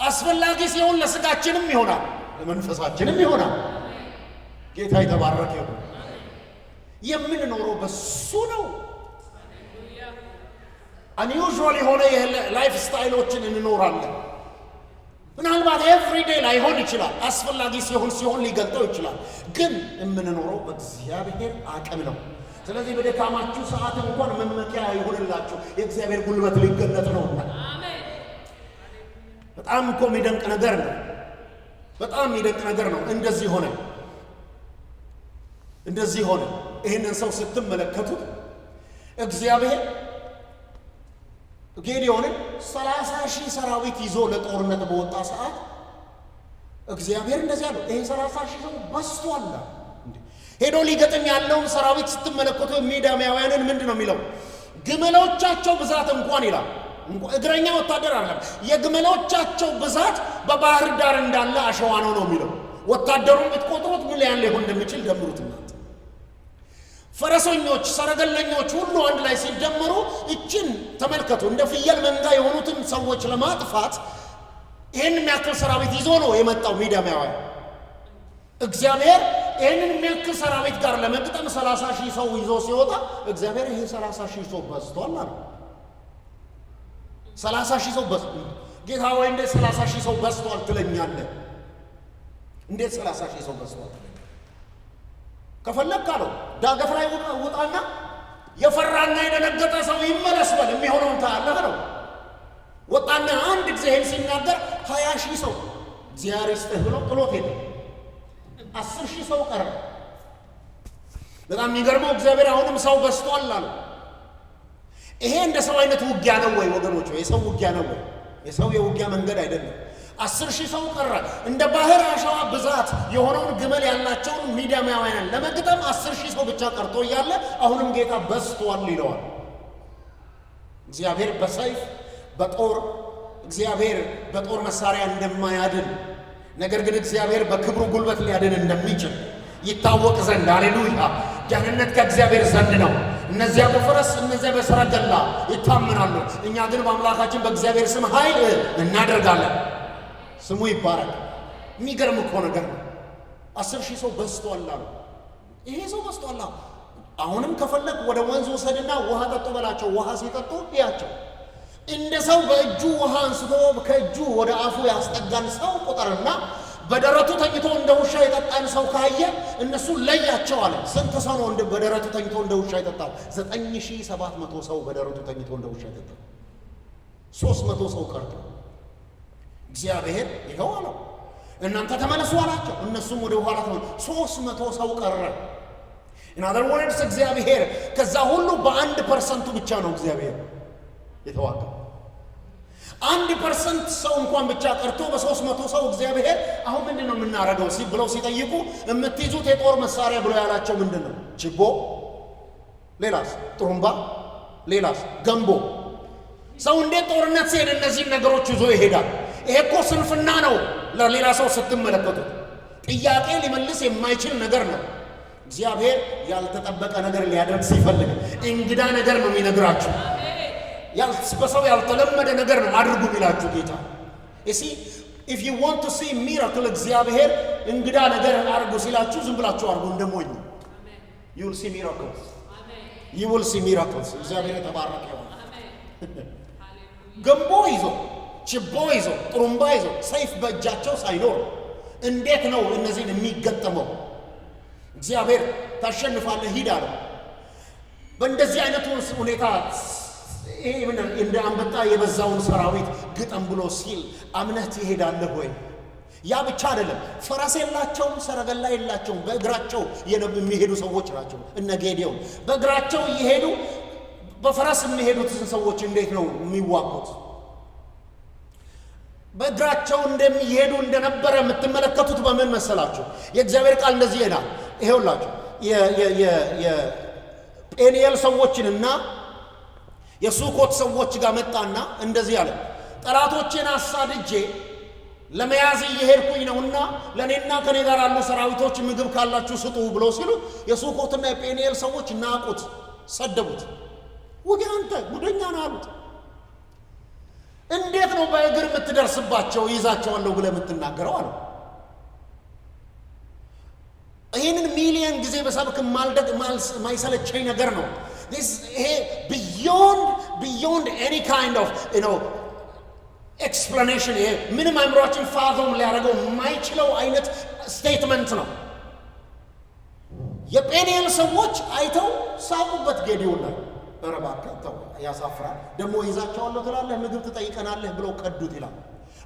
አስፈላጊ ሲሆን ለስጋችንም ይሆናል፣ ለመንፈሳችንም ይሆናል። ጌታ የተባረከ ይሁን። የምንኖረው በሱ ነው። አንዩዥዋል የሆነ የላይፍ ስታይሎችን እንኖራለን። ምናልባት ኤቭሪዴ ላይሆን ይችላል፣ አስፈላጊ ሲሆን ሊገልጠው ይችላል። ግን የምንኖረው በእግዚአብሔር አቅም ነው። ስለዚህ በደካማችሁ ሰዓት እንኳን መመኪያ ይሁንላችሁ፣ የእግዚአብሔር ጉልበት ሊገለጥ ነውና። በጣም እኮ የሚደንቅ ነገር ነው። በጣም የሚደንቅ ነገር ነው። እንደዚህ ሆነ። ይህንን ሰው ስትመለከቱት እግዚአብሔር ጌዲዮንን 30,000 ሰራዊት ይዞ ለጦርነት በወጣ ሰዓት እግዚአብሔር እንደዚህ አለው፣ ይሄ 30,000 ሰው በዝቷል። ሄዶ ሊገጥም ያለውን ሰራዊት ስትመለከቱ ሚዳማውያንን ምንድን ነው የሚለው? ግመሎቻቸው ብዛት እንኳን ይላል፣ እግረኛ ወታደር አይደለም፣ የግመሎቻቸው ብዛት በባህር ዳር እንዳለ አሸዋ ነው የሚለው። ወታደሩን ብትቆጥሩት ምን ያህል ሊሆን እንደሚችል ደምሩት እናንተ። ፈረሰኞች፣ ሰረገለኞች ሁሉ አንድ ላይ ሲደመሩ እችን ተመልከቱ። እንደ ፍየል መንጋ የሆኑትን ሰዎች ለማጥፋት ይህን የሚያክል ሰራዊት ይዞ ነው የመጣው ሚዳማውያን። እግዚአብሔር ይህንን የሚያክል ሰራዊት ጋር ለመግጠም 30,000 ሰው ይዞ ሲወጣ እግዚአብሔር ይሄ 30,000 ሰው በዝቷል አለ። 30,000 ሰው በዝቷል። ጌታ ወይ እንዴት 30,000 ሰው በዝቷል ትለኛለህ? እንዴት 30,000 ሰው በዝቷል? ከፈለክ አለው ዳገት ላይ ውጣና የፈራና የደነገጠ ሰው ይመለስ በል፣ የሚሆነውን ታያለህ ነው። ወጣና አንድ ጊዜ ይህን ሲናገር 20,000 ሰው እግዚአብሔር ይስጥህ ብሎ ጥሎት ሄደ። 10,000 ሰው ቀረ። በጣም የሚገርመው እግዚአብሔር አሁንም ሰው በዝቷል አለ። ይሄ እንደ ሰው አይነት ውጊያ ነው ወይ ወገኖች? የሰው ውጊያ ነው ወይ? የሰው የውጊያ መንገድ አይደለም። 10,000 ሰው ቀረ። እንደ ባህር አሸዋ ብዛት የሆነውን ግመል ያላቸውን ሚዲያማውያንን ለመግጠም 10,000 ሰው ብቻ ቀርቶ እያለ አሁንም ጌታ በዝቷል ይለዋል። እግዚአብሔር በሰይፍ እግዚአብሔር በጦር መሳሪያ እንደማያድን ነገር ግን እግዚአብሔር በክብሩ ጉልበት ሊያድን እንደሚችል ይታወቅ ዘንድ ሃሌሉያ ጀነነት ከእግዚአብሔር ዘንድ ነው። እነዚያ በፈረስ እነዚያ በሰረገላ ይታመናሉ፣ እኛ ግን በአምላካችን በእግዚአብሔር ስም ኃይል እናደርጋለን። ስሙ ይባረክ። የሚገርም እኮ ነገር ነው። 10,000 ሰው በዝቷል አሉ። ይሄ ሰው በዝቷል። አሁንም ከፈለግ ወደ ወንዝ ወሰድና ውሃ ጠጡ በላቸው። ውሃ ሲጠጡ ያቸው እንደ ሰው በእጁ ውሃ አንስቶ ከእጁ ወደ አፉ ያስጠጋን ሰው ቁጥርና በደረቱ ተኝቶ እንደ ውሻ የጠጣን ሰው ካየ እነሱ ለያቸው አለ። ስንት ሰው ነው በደረቱ ተኝቶ እንደ ውሻ የጠጣው? 9,700 ሰው በደረቱ ተኝቶ እንደ ውሻ የጠጣው። 300 ሰው ቀርቶ እግዚአብሔር ይኸው አለው እናንተ ተመለሱ አላቸው። እነሱም ወደ ኋላ ተመለሱ። 300 ሰው ቀረ። in other words እግዚአብሔር ከዛ ሁሉ በ1% ብቻ ነው እግዚአብሔር የተዋጋው። 1% ሰው እንኳን ብቻ ቀርቶ በ300 ሰው እግዚአብሔር አሁን ምንድነው የምናረገው ብለው ሲጠይቁ የምትይዙት የጦር መሳሪያ ብሎ ያላቸው ምንድነው? ችቦ፣ ሌላስ ጥሩምባ፣ ሌላስ ገንቦ። ሰው እንዴት ጦርነት ሲሄድ እነዚህን ነገሮች ይዞ ይሄዳል? ይሄ እኮ ስንፍና ነው። ለሌላ ሰው ስትመለከቱ ጥያቄ ሊመልስ የማይችል ነገር ነው። እግዚአብሔር ያልተጠበቀ ነገር ሊያደርግ ሲፈልግ እንግዳ ነገር ነው የሚነግራችሁ። በሰው ያልተለመደ ነገር ነው አድርጉ የሚላችሁ ጌታ። if you want to see miracle እግዚአብሔር እንግዳ ነገር አድርጉ ሲላችሁ ዝም ብላችሁ አድርጉ እንደሞኝ። you will see miracles. you will see miracles. እግዚአብሔር የተባረከ ይሁን። ገንቦ ይዞ ችቦ ይዞ ጥሩምባ ይዞ ሰይፍ በእጃቸው ሳይኖር እንዴት ነው እነዚህን የሚገጠመው? እግዚአብሔር ታሸንፋለህ ሂድ አለ። በእንደዚህ አይነቱ ሁኔታ ይሄ እንደ አንበጣ የበዛውን ሰራዊት ግጠም ብሎ ሲል አምነህ ትሄዳለህ ወይ? ያ ብቻ አይደለም፣ ፈረስ የላቸውም፣ ሰረገላ የላቸውም፣ በእግራቸው የሚሄዱ ሰዎች ናቸው። እነ ጌዴዎን በእግራቸው እየሄዱ በፈረስ የሚሄዱትን ሰዎች እንዴት ነው የሚዋጉት? በእግራቸው እንደሚሄዱ እንደነበረ የምትመለከቱት በምን መሰላችሁ? የእግዚአብሔር ቃል እንደዚህ ይላል። ይሄውላችሁ የጴኒኤል ሰዎችንና የሱኮት ሰዎች ጋር መጣና እንደዚህ አለ፣ ጠላቶቼን አሳድጄ ለመያዝ እየሄድኩኝ ነውና ለኔና ከኔ ጋር ያሉ ሰራዊቶች ምግብ ካላችሁ ስጡ ብሎ ሲሉ የሱኮትና የጴኒኤል ሰዎች ናቁት፣ ሰደቡት። ወዲ አንተ ጉደኛ ነህ አሉት። እንዴት ነው በእግር የምትደርስባቸው ይዛቸዋለሁ ብለህ የምትናገረው አለው። ይህንን ሚሊየን ጊዜ በሰብክ ማልደግ ማይሰለቸኝ ነገር ነው። ይሄ beyond any kind of explanation ይሄ ምንም አእምሮአችን ፋዞም ሊያደርገው የማይችለው አይነት ስቴትመንት ነው። የጴኒኤል ሰዎች አይተው ሳቁበት ጌዴዎን ላይ። ኧረ እባክህ ተው ያሳፍራል፣ ደግሞ ይዛቸዋለሁ ትላለህ ምግብ ትጠይቀናለህ ብለው ቀዱት ይላል።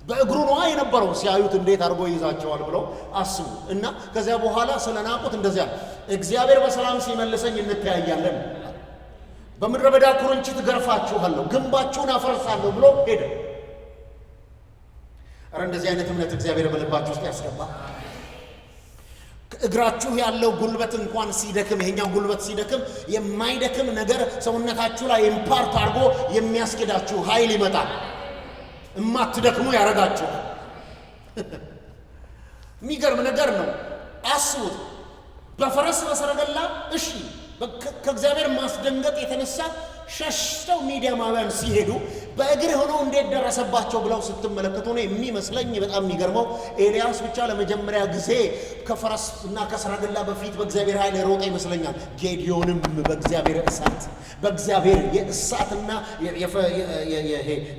በእግሩ ነዋ የነበረው። ሲያዩት እንዴት አድርጎ ይዛቸዋል ብለው አስቡ። እና ከዚያ በኋላ ስለናቁት እንደዚያ እግዚአብሔር በሰላም ሲመልሰኝ እንተያያለን፣ በምድረ በዳ ኩርንችት ገርፋችኋለሁ፣ ግንባችሁን አፈርሳለሁ ብሎ ሄደ። ኧረ እንደዚህ አይነት እምነት እግዚአብሔር በልባችሁ ውስጥ ያስገባ። እግራችሁ ያለው ጉልበት እንኳን ሲደክም፣ ይሄኛው ጉልበት ሲደክም የማይደክም ነገር ሰውነታችሁ ላይ ኢምፓርት አድርጎ የሚያስኬዳችሁ ኃይል ይመጣል። እማትደክሙ ያረጋችኋል። የሚገርም ነገር ነው። አስቡት፣ በፈረስ በሰረገላ እሺ፣ ከእግዚአብሔር ማስደንገጥ የተነሳ ሸሽተው ሚዲያማውያን ሲሄዱ በእግር ሆነው እንዴት ደረሰባቸው ብለው ስትመለከቱ ነው የሚመስለኝ። በጣም የሚገርመው ኤልያስ ብቻ ለመጀመሪያ ጊዜ ከፈረስ እና ከሰረገላ በፊት በእግዚአብሔር ኃይል ሮጠ ይመስለኛል። ጌዴዎንም በእግዚአብሔር እሳት በእግዚአብሔር የእሳትና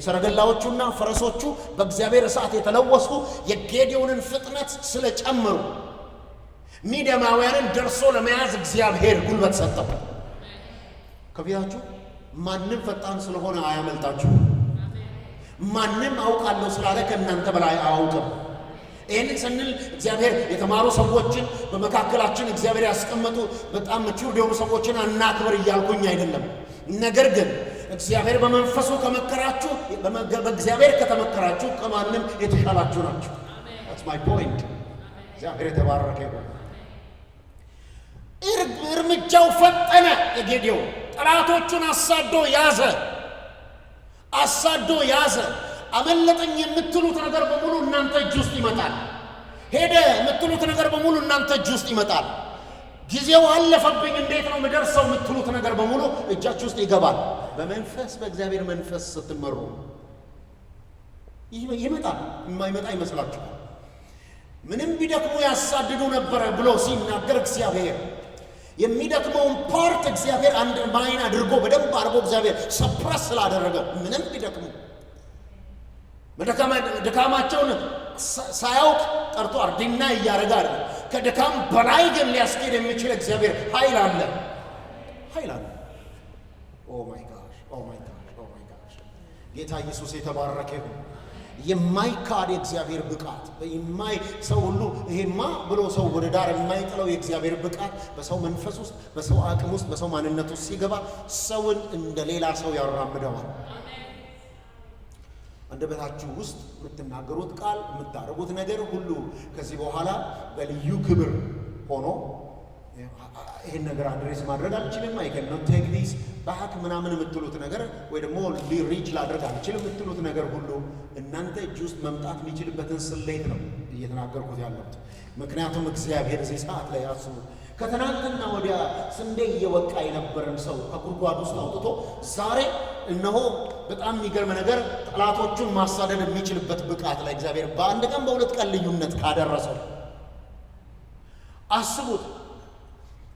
ሰረገላዎቹና ፈረሶቹ በእግዚአብሔር እሳት የተለወሱ የጌዴዎንን ፍጥነት ስለጨመሩ ሚዲያማውያንን ደርሶ ለመያዝ እግዚአብሔር ጉልበት ሰጠው። ከፊታችሁ ማንም ፈጣን ስለሆነ አያመልጣችሁ። ማንም አውቃለሁ ስላለ ከእናንተ በላይ አያውቅም። ይህንን ስንል እግዚአብሔር የተማሩ ሰዎችን በመካከላችን እግዚአብሔር ያስቀመጡ በጣም ምቹር የሆኑ ሰዎችን አናክብር እያልኩኝ አይደለም። ነገር ግን እግዚአብሔር በመንፈሱ ከመከራችሁ በእግዚአብሔር ከተመከራችሁ ከማንም የተሻላችሁ ናችሁ። that's my point። እግዚአብሔር የተባረከ ይሁን። እርምጃው ፈጠነ። የጌዴዎን ጠላቶቹን አሳዶ ያዘ። አመለጠኝ የምትሉት ነገር በሙሉ እናንተ እጅ ውስጥ ይመጣል። ሄደ የምትሉት ነገር በሙሉ እናንተ እጅ ውስጥ ይመጣል። ጊዜው አለፈብኝ እንዴት ነው የምደርሰው የምትሉት ነገር በሙሉ እጃችሁ ውስጥ ይገባል። በእግዚአብሔር መንፈስ ስትመሩ ይመጣል። የማይመጣ ይመስላችኋል? ምንም ቢደክሙ ያሳድዱ ነበረ ብሎ ሲናገር እግዚአብሔር የሚደክመውን ፓርት እግዚአብሔር አንድ ማይን አድርጎ በደንብ አድርጎ እግዚአብሔር ሰፕረስ ስላደረገ ምንም ቢደክሙ ድካማቸውን ሳያውቅ ቀርቶ አርዲና እያደረገ አለ። ከድካም በላይ ግን ሊያስኬድ የሚችል እግዚአብሔር ኃይል አለ። ኦ ማይ ጋሽ ጌታ ኢየሱስ የተባረከ ይሁን። የማይካድ የእግዚአብሔር ብቃት ሰው ሁሉ ይሄማ ብሎ ሰው ወደ ዳር የማይጥለው የእግዚአብሔር ብቃት በሰው መንፈስ ውስጥ፣ በሰው አቅም ውስጥ፣ በሰው ማንነት ውስጥ ሲገባ ሰውን እንደ ሌላ ሰው ያራምደዋል። አንደበታችሁ ውስጥ የምትናገሩት ቃል የምታደርጉት ነገር ሁሉ ከዚህ በኋላ በልዩ ክብር ሆኖ ይሄን ነገር አድሬስ ማድረግ አልችልም፣ አይ ካን ኖት ቴክ ዲስ ባክ ምናምን የምትሉት ነገር ወይ ደግሞ ሪች ላድርግ አልችልም የምትሉት ነገር ሁሉ እናንተ እጅ ውስጥ መምጣት የሚችልበትን ስሌት ነው እየተናገርኩት ያለሁት። ምክንያቱም እግዚአብሔር እዚህ ሰዓት ላይ ያስቡ ከትናንትና ወዲያ ስንዴ እየወቃ የነበረን ሰው ከጉድጓድ ውስጥ አውጥቶ ዛሬ እነሆ በጣም የሚገርም ነገር ጠላቶቹን ማሳደድ የሚችልበት ብቃት ላይ እግዚአብሔር በአንድ ቀን በሁለት ቀን ልዩነት ካደረሰው አስቡት።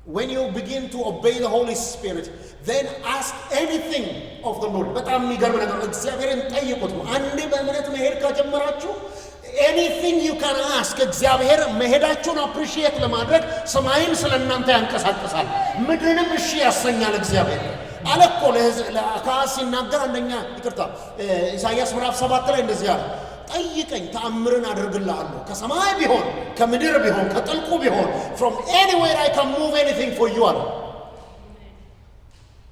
When you begin to obey the Holy Spirit, then ask anything of the Lord. በጣም የሚገርም ነገር እግዚአብሔርን ጠይቁት። አንዴ በእምነት መሄድ ከጀመራችሁ anything you can ask እግዚአብሔር መሄዳችሁን አፕሪሺየት ለማድረግ ሰማይን ስለእናንተ ያንቀሳቅሳል፣ ምድርንም እሺ ያሰኛል። እግዚአብሔር አለ እኮ ለአካዝ ሲናገር ኢሳይያስ ምዕራፍ 7 ላይ እንደዚህ አለ፣ ጠይቀኝ ተአምርን አድርግልሃለሁ፣ ከሰማይ ቢሆን ከምድር ቢሆን ከጥልቁ ቢሆን from anywhere I can move anything for you አለ።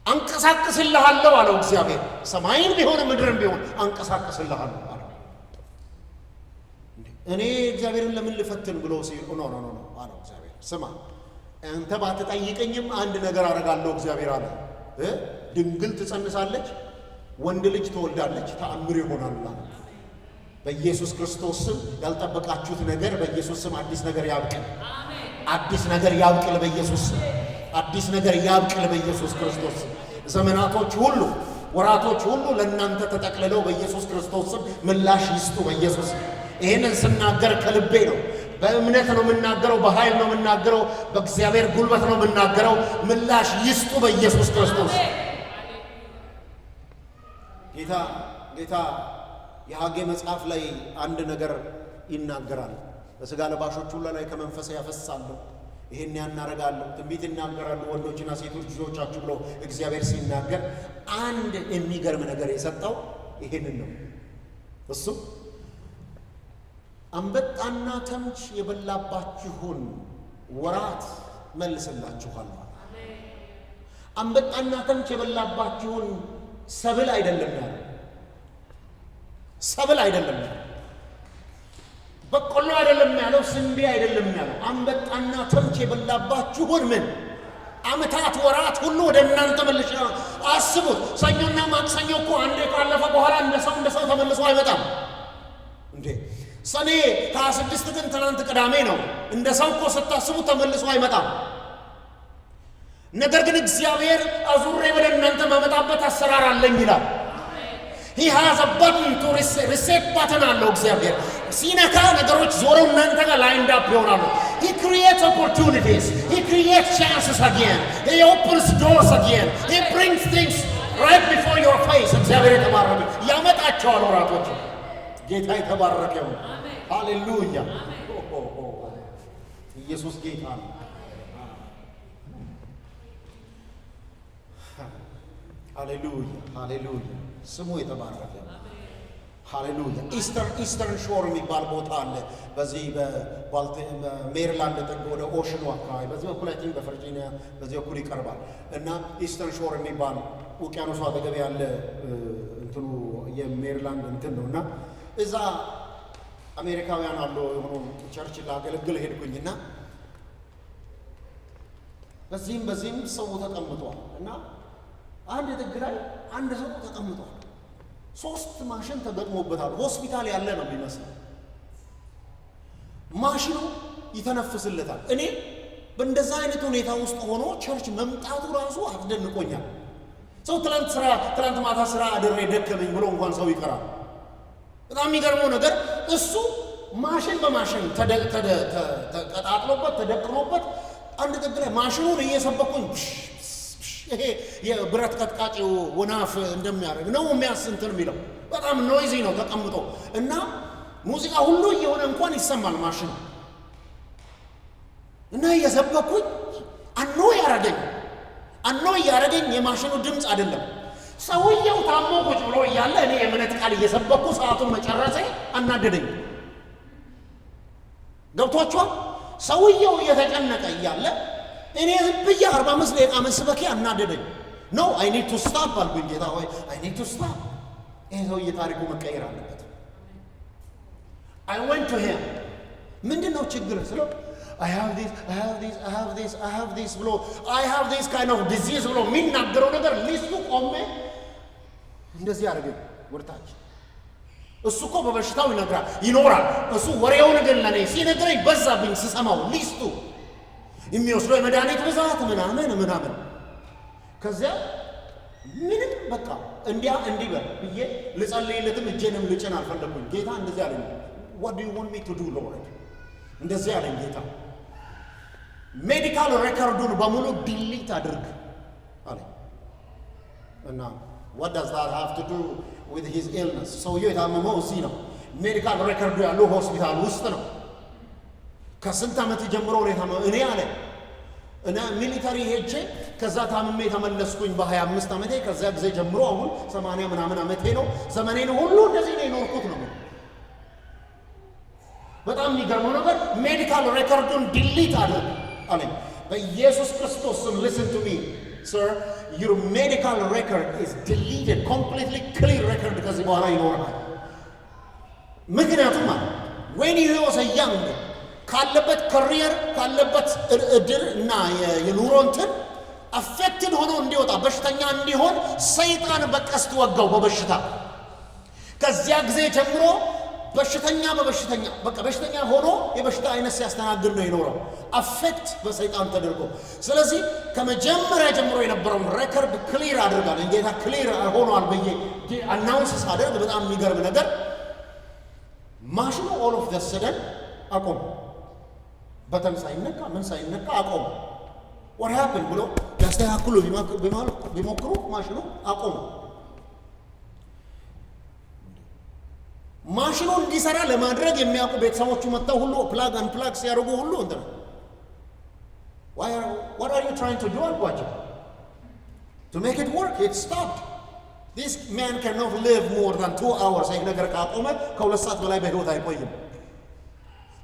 አንቀሳቅስልሃለሁ አለው እግዚአብሔር። ሰማይን ቢሆን ምድርን ቢሆን አንቀሳቅስልሃለሁ አለ። እኔ እግዚአብሔርን ለምን ልፈትን ብሎ ሲል ኖ አለው እግዚአብሔር። ስማ አንተ ባትጠይቀኝም አንድ ነገር አደርጋለሁ እግዚአብሔር አለ። ድንግል ትጸንሳለች፣ ወንድ ልጅ ትወልዳለች፣ ተአምር ይሆናል አለ። በኢየሱስ ክርስቶስ ስም ያልጠበቃችሁት ነገር በኢየሱስ ስም አዲስ ነገር ያብቅል። አዲስ ነገር ያብቅል በኢየሱስ ስም። አዲስ ነገር ያብቅል በኢየሱስ ክርስቶስ ስም። ዘመናቶች ሁሉ ወራቶች ሁሉ ለእናንተ ተጠቅልለው በኢየሱስ ክርስቶስ ስም ምላሽ ይስጡ በኢየሱስ ስም። ይሄንን ስናገር ከልቤ ነው። በእምነት ነው የምናገረው፣ በኃይል ነው የምናገረው፣ በእግዚአብሔር ጉልበት ነው የምናገረው። ምላሽ ይስጡ በኢየሱስ ክርስቶስ። ጌታ የሐጌ መጽሐፍ ላይ አንድ ነገር ይናገራል። በሥጋ ለባሾች ሁሉ ላይ ከመንፈሴ ያፈሳለሁ፣ ይሄን ያናረጋለሁ፣ ትንቢት ይናገራሉ ወንዶችና ሴቶች ልጆቻችሁ ብሎ እግዚአብሔር ሲናገር አንድ የሚገርም ነገር የሰጠው ይሄንን ነው። እሱ አንበጣና ተምች የበላባችሁን ወራት መልስላችኋለሁ። አንበጣና ተምች የበላባችሁን ሰብል አይደለም ያለው፣ ሰብል አይደለም ያለው፣ በቆሎ አይደለም ያለው፣ ስንዴ አይደለም ያለው። አንበጣና ተምች የበላባችሁን ምን ዓመታት ወራት ሁሉ ወደ እናንተ መልሼ። አስቡት፣ ሰኞና ማክሰኞ እኮ አንዴ ካለፈ በኋላ እንደ ሰው ተመልሶ አይመጣም እንዴ። ሰኔ 26 ግን ትናንት ቅዳሜ ነው። እንደ ሰው እኮ ስታስቡ ተመልሶ አይመጣም። ነገር ግን እግዚአብሔር አዙሬ ወደ እናንተ ማመጣበት አሰራር አለኝ ይላል። he has a button to reset button አለው እግዚአብሔር። ሲነካ ነገሮች ዞረው እናንተ ጋር ላይንድ አፕ ይሆናሉ። he creates opportunities, he creates chances again, he opens doors again, he brings things right before your face. እግዚአብሔር የተባረከ ያመጣቸዋል ወራቶች። ጌታ የተባረከ ይሁን። ሃሌሉያ! ኢየሱስ ጌታ ነው። ሃሌሉያ! ሃሌሉያ! ስሙ የተባረከ ሃሌሉያ። ኢስተርን ሾር የሚባል ቦታ አለ። በዚህ በሜሪላንድ ጥግ ወደ ኦሽኑ አካባቢ በዚህ በኩል አይ ቲንክ በቨርጂኒያ በዚህ በኩል ይቀርባል እና ኢስተርን ሾር የሚባል ውቅያኖሱ አጠገብ ያለ እንትኑ የሜሪላንድ እንትን ነው እና እዛ አሜሪካውያን አሉ የሆኑ ቸርች ላገለግል ሄድኩኝና በዚህም ሰው ተቀምጧል እና አንድ ጥግ ላይ አንድ ሰው ተቀምጧል። 3 ማሽን ተገጥሞበታል። ሆስፒታል ያለ ነው የሚመስለው። ማሽኑ ይተነፍስለታል። እኔ በእንደዛ አይነት ሁኔታ ውስጥ ሆኖ ቸርች መምጣቱ ራሱ አስደንቆኛል። ሰው ትላንት ማታ ስራ አድሬ ደከመኝ ብሎ እንኳን ሰው ይቀራል። በጣም የሚገርመው ነገር እሱ ማሽን በማሽን ተቀጣጥሎበት ተደቅኖበት አንድ ጥግ ላይ ማሽኑን እየሰበኩኝ ይሄ የብረት ቀጥቃጭው ወናፍ እንደሚያደርግ ነው የሚያስንትን የሚለው በጣም ኖይዚ ነው ተቀምጦ እና ሙዚቃ ሁሉ እየሆነ እንኳን ይሰማል ማሽኑ እና እየሰበኩኝ አኖ ያረገኝ የማሽኑ ድምፅ አይደለም። ሰውየው ታሞ ቁጭ ብሎ እያለ እኔ የእምነት ቃል እየሰበኩ ሰዓቱን መጨረሴ አናደደኝ። ገብቷችኋል? ሰውየው እየተጨነቀ እያለ እኔ ዝም ብዬ 45 ደቂቃ መስበኬ አናደደኝ። ኖ አይ ኒድ ቱ ስታፕ አልኩኝ። ጌታ ሆይ አይ ኒድ ቱ ስታፕ። ይሄ ሰውዬ ታሪኩ መቀየር አለበት። አይ ወንት ቱ ሂም ምንድነው ችግር ስለው I have this ብሎ I have this kind of disease ብሎ የሚናገረው ነገር ሊስቱ ቆሜ እንደዚህ አደረገኝ ወርታች። እሱ እኮ በበሽታው ይኖራል። እሱ ወሬውን ግን ለኔ ሲነግረኝ በዛብኝ ስሰማው ሊስቱ የሚወስደው የመድኃኒት ብዛት ምናምን ከዚያ ምንም በቃ እንዲህ በል ብዬ ልጸልይለትም እጄንም ልጭን አልፈለኩኝ። ጌታ እንደዚህ አለኝ። what do you want me to do Lord? እንደዚህ አለኝ ጌታ ሜዲካል ሬከርዱን በሙሉ ዲሊት አድርግ አለኝ እና what does that have to do with his illness? ሰውየው የታመመው እዚህ ነው። ሜዲካል ሬከርዱ ያለው ሆስፒታል ውስጥ ነው። ከስንት ዓመት ጀምሮ ነው የታመመው? እኔ አለ እና ሚሊተሪ ሄጄ ከዛ ታምሜ ተመለስኩኝ በ25 ዓመቴ። ከዛ ጊዜ ጀምሮ አሁን 80 ምናምን ዓመቴ ነው። ዘመኔን ሁሉ እንደዚህ ነው የኖርኩት ነው። በጣም የሚገርመው ነገር ሜዲካል ሬከርዱን ዲሊት አድርግ አለኝ በኢየሱስ ክርስቶስ ስም። listen to me sir, your medical record is deleted, completely clear record ከዚህ በኋላ ይኖራል። ምክንያቱም when he was a young ካለበት ካሪየር ካለበት እድል እና የኑሮ እንትን አፌክትድ ሆኖ እንዲወጣ በሽተኛ እንዲሆን ሰይጣን በቀስት ወጋው በበሽታ። ከዚያ ጊዜ ጀምሮ በሽተኛ በቃ በሽተኛ ሆኖ የበሽታ አይነት ሲያስተናግድ ነው የኖረው አፌክት በሰይጣን ተደርጎ። ስለዚህ ከመጀመሪያ ጀምሮ የነበረውን ሬከርድ ክሊር አድርጋለሁ። ጌታ ክሊር ሆኗል ብዬ አናውንስ ሳደርግ በጣም የሚገርም ነገር ማሽኑ ኦል ኦፍ ዘ ሰደን አቆመ። በተን ሳይነካ ምን ሳይነካ አቆመ። what happened ብሎ ያስተካክሉ ቢሞክሩ ማሽኑ አቆመ። ማሽኑ እንዲሰራ ለማድረግ የሚያውቁ ቤተሰቦቹ መጣው ሁሉ ፕላግ አንፕላግ ሲያደርጉ ሁሉ እንትን what are you trying to do አልኳቸው። to make it work it stopped. this man cannot live more than 2 hours። ይሄ ነገር ካቆመ ከ2 ሰዓት በላይ በህይወት አይቆይም።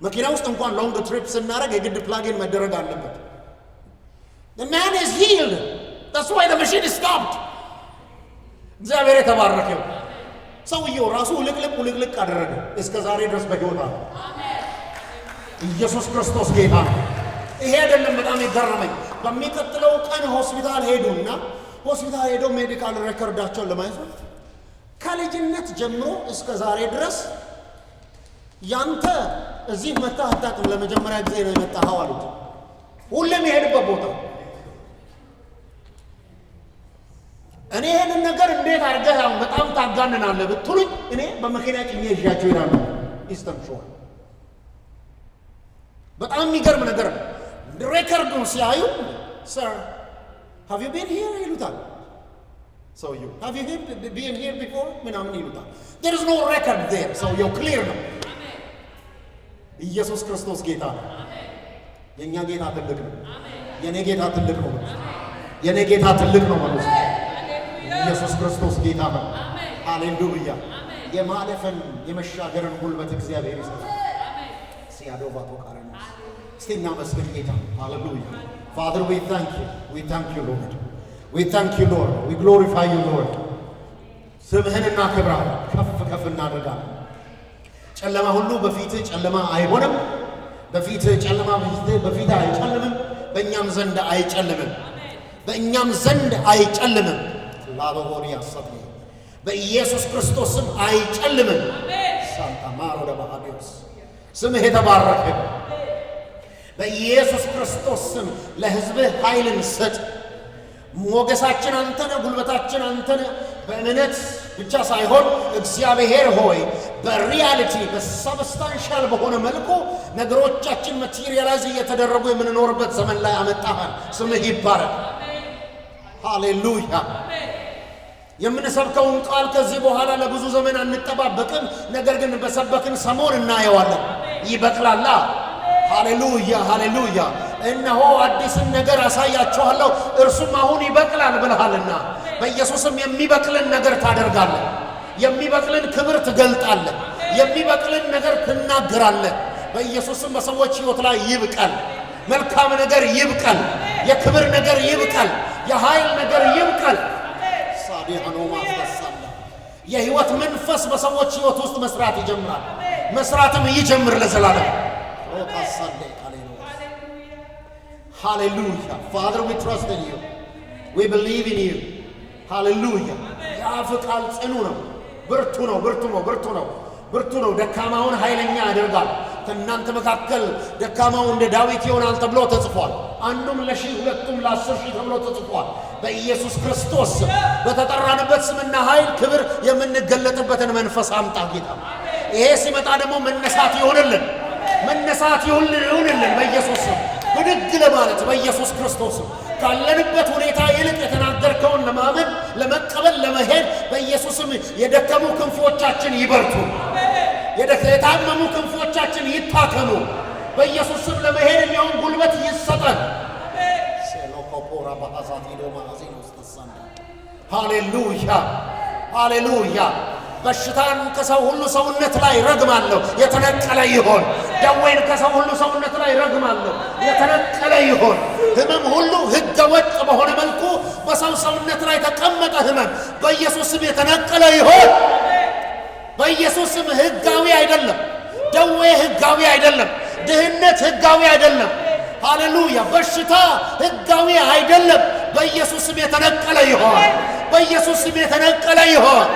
መኪና ውስጥ እንኳን ሎንግ ትሪፕ ስናደርግ የግድ ፕላግን መደረግ አለበት። the man is healed, that's why the machine is stopped። እግዚአብሔር የተባረከው ሰውየው ራሱ ልቅልቅ አደረገ። እስከ ዛሬ ድረስ በህይወት አለ። አሜን። ኢየሱስ ክርስቶስ ጌታ ነው። ይሄ አይደለም በጣም ይገርመኝ። በሚቀጥለው ቀን ሆስፒታል ሄዶ ሜዲካል ሬከርዳቸውን ለማየት ከልጅነት ጀምሮ እስከ ዛሬ ድረስ ያንተ እዚህ መጣህ አታውቅም፣ ለመጀመሪያ ጊዜ ነው የመጣኸው አሉት። ሁሌም የሄድበት ቦታ እኔ ይሄንን ነገር እንዴት አድርገህ በጣም ታጋንናለህ ብትሉኝ እኔ በመኪና ጭኜ ይዣቸው ይላሉ። ኢስተርን ሾር በጣም የሚገርም ነገር ነው። ሬከርዱን ሲያዩ sir have you been here ይሉታል። ሰውየው have you been here before ምናምን ይሉታል። there is no record there። ሰውየው ክሊር ነው። ኢየሱስ ክርስቶስ ጌታ ነው። የኛ ጌታ ትልቅ ነው። የኔ ጌታ ትልቅ ነው። የኔ ጌታ ትልቅ ነው ማለት ነው። ኢየሱስ ክርስቶስ ጌታ ነው። ሃሌሉያ። የማለፍን የመሻገርን ጉልበት እግዚአብሔር ይሰጣል። ሲያዶባቶ ካረናስ እስቲ እናመስግን ጌታ። ሃሌሉያ Father, we thank you. We thank you, Lord. We thank you, Lord. We glorify you, Lord. ስምህን እናከብራለን፣ ከፍ እናደርጋለን። ጨለማ ሁሉ በፊትህ ጨለማ አይሆንም። በፊትህ ጨለማ በፊትህ አይጨልምም። በእኛም ዘንድ አይጨልምም። በእኛም ዘንድ አይጨልምም። ላቦሪያ ሰጥኒ በኢየሱስ ክርስቶስም አይጨልምም። ሳንታ ማሮ ደባዲዮስ ስምህ የተባረከ በኢየሱስ ክርስቶስ ስም ለሕዝብህ ኃይልን ስጥ። ሞገሳችን አንተነ፣ ጉልበታችን አንተነ። በእምነት ብቻ ሳይሆን እግዚአብሔር ሆይ በሪያሊቲ በሰብስታንሻል በሆነ መልኩ ነገሮቻችን ማቴሪያላይዝ እየተደረጉ የምንኖርበት ዘመን ላይ አመጣሃል። ስምህ ይባረክ። ሃሌሉያ። የምንሰብከውን ቃል ከዚህ በኋላ ለብዙ ዘመን አንጠባበቅም። ነገር ግን በሰበክን ሰሞን እናየዋለን። ይበቅላላ። ሃሌሉያ ሃሌሉያ። እነሆ አዲስን ነገር አሳያችኋለሁ እርሱም አሁን ይበቅላል ብለሃልና በኢየሱስም የሚበቅልን ነገር ታደርጋለህ። የሚበቅልን ክብር ትገልጣለህ። የሚበቅልን ነገር ትናገራለህ። በኢየሱስም በሰዎች ሕይወት ላይ ይብቀል። መልካም ነገር ይብቀል። የክብር ነገር ይብቀል። የኃይል ነገር ይብቀል። ሳዲያኖ ማስተሳለ የሕይወት መንፈስ በሰዎች ሕይወት ውስጥ መስራት ይጀምራል። መስራትም ይጀምር ለዘላለም። Hallelujah. Father, we trust in you. We believe in you. Hallelujah. የአፍ ቃል ጽኑ ነው፣ ብርቱ ነው፣ ብርቱ ነው፣ ብርቱ ነው፣ ብርቱ ነው። ደካማውን ኃይለኛ ያደርጋል። ከእናንተ መካከል ደካማው እንደ ዳዊት ይሆናል ተብሎ ተጽፏል። አንዱም ለ1000 ሁለቱም ለ10,000 ተብሎ ተጽፏል። በኢየሱስ ክርስቶስ በተጠራንበት ስምና ኃይል ክብር የምንገለጥበትን መንፈስ አምጣ ጌታ። ይሄ ሲመጣ ደግሞ መነሳት ይሆንልን፣ መነሳት ይሁንልን በኢየሱስ ስም። ብድግ ለማለት በኢየሱስ ክርስቶስ ካለንበት ሁኔታ ይልቅ የተናገርከውን ለማመን ለመቀበል ለመሄድ በኢየሱስም የደከሙ ክንፎቻችን ይበርቱ። የታመሙ ክንፎቻችን ይታከሙ። በኢየሱስ ስም ለመሄድ የሚሆን ጉልበት ይሰጠን። ሃሌሉያ ሃሌሉያ። በሽታን ከሰው ሁሉ ሰውነት ላይ ረግማለሁ፣ የተነቀለ ይሆን። ደዌን ከሰው ሁሉ ሰውነት ላይ ረግማለሁ፣ የተነቀለ ይሆን። ህመም ሁሉ ሕገ ወጥ በሆነ መልኩ በሰው ሰውነት ላይ ተቀመጠ ህመም በኢየሱስ ስም የተነቀለ ይሆን። በኢየሱስ ስም ሕጋዊ አይደለም። ደዌ ሕጋዊ አይደለም። ድህነት ሕጋዊ አይደለም። ሃሌሉያ። በሽታ ሕጋዊ አይደለም። በኢየሱስ ስም የተነቀለ ይሆን። በኢየሱስ ስም የተነቀለ ይሆን።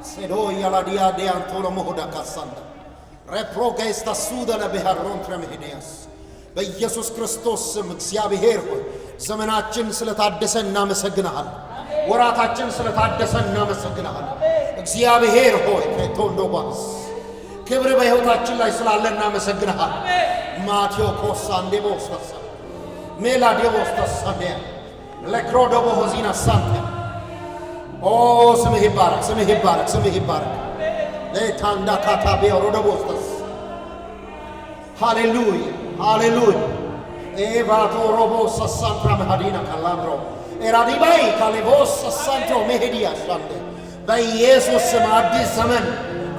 ሴዶ ያላዲያ ዲያንቶሎ ሞሆዳ ካሳንዳ ሬፕሮጌስታ ሱዳና በሃሮን ትረመሄዲያስ በኢየሱስ ክርስቶስ ስም እግዚአብሔር ሆይ ዘመናችን ስለታደሰ እናመሰግናለን። ወራታችን ስለታደሰ እናመሰግናለን። እግዚአብሔር ሆይ ከቶንዶባስ ክብር በሕይወታችን ላይ ስላለ እናመሰግናለን። ማቴዮ ኮሳንዴቦስ ተሳ ሜላዲዮስ ተሳደ ለክሮዶቦ ሆዚና ሳንተ ኦ ስምህ ይባረክ፣ ስምህ ይባረክ፣ ስምህ ይባረክ። ለታንዳ ካታቢያ ሮዶቦስ ሃሌሉያ ሃሌሉያ። ኤቫቶ ሮቦስ ሳንትራ መሃዲና ካላንድሮ ኤራዲባይ ካሌቦስ ሳንትሮ መሄዲያ ሻንደ በኢየሱስ ስም አዲስ ዘመን፣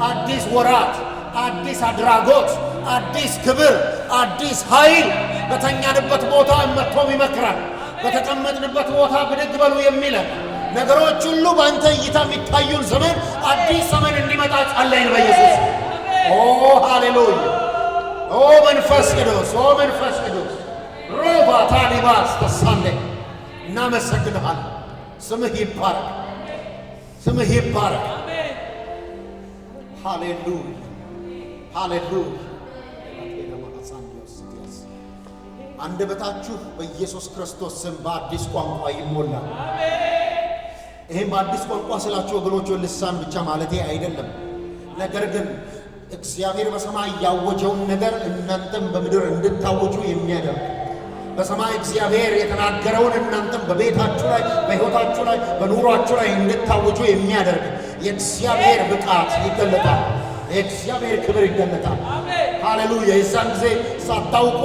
አዲስ ወራት፣ አዲስ አድራጎት፣ አዲስ ክብር፣ አዲስ ኃይል በተኛንበት ቦታ መጥቶ ይመክራል። በተቀመጥንበት ቦታ ብድግ በሉ የሚለን ነገሮች ሁሉ በአንተ እይታ የሚታዩን ዘመን አዲስ ዘመን እንዲመጣ ጸለይን በኢየሱስ። ኦ ሃሌሉያ። ኦ መንፈስ ቅዱስ፣ ኦ መንፈስ ቅዱስ ሮባ ታሊባስ ተሳንደ እናመሰግንሃለን። ስምህ ይባረክ፣ ስምህ ይባረክ። ሃሌሉያ ሃሌሉያ። አንደበታችሁ በኢየሱስ ክርስቶስ ስም በአዲስ ቋንቋ ይሞላል። ይሄም በአዲስ ቋንቋ ስላችሁ ወገኖች ልሳን ብቻ ማለቴ አይደለም። ነገር ግን እግዚአብሔር በሰማይ ያወጀውን ነገር እናንተም በምድር እንድታወጁ የሚያደርግ በሰማይ እግዚአብሔር የተናገረውን እናንተም በቤታችሁ ላይ በሕይወታችሁ ላይ በኑሯችሁ ላይ እንድታወጁ የሚያደርግ የእግዚአብሔር ብቃት ይገለጣል። የእግዚአብሔር ክብር ይገለጣል። ሃሌሉያ። የዛን ጊዜ ሳታውቁ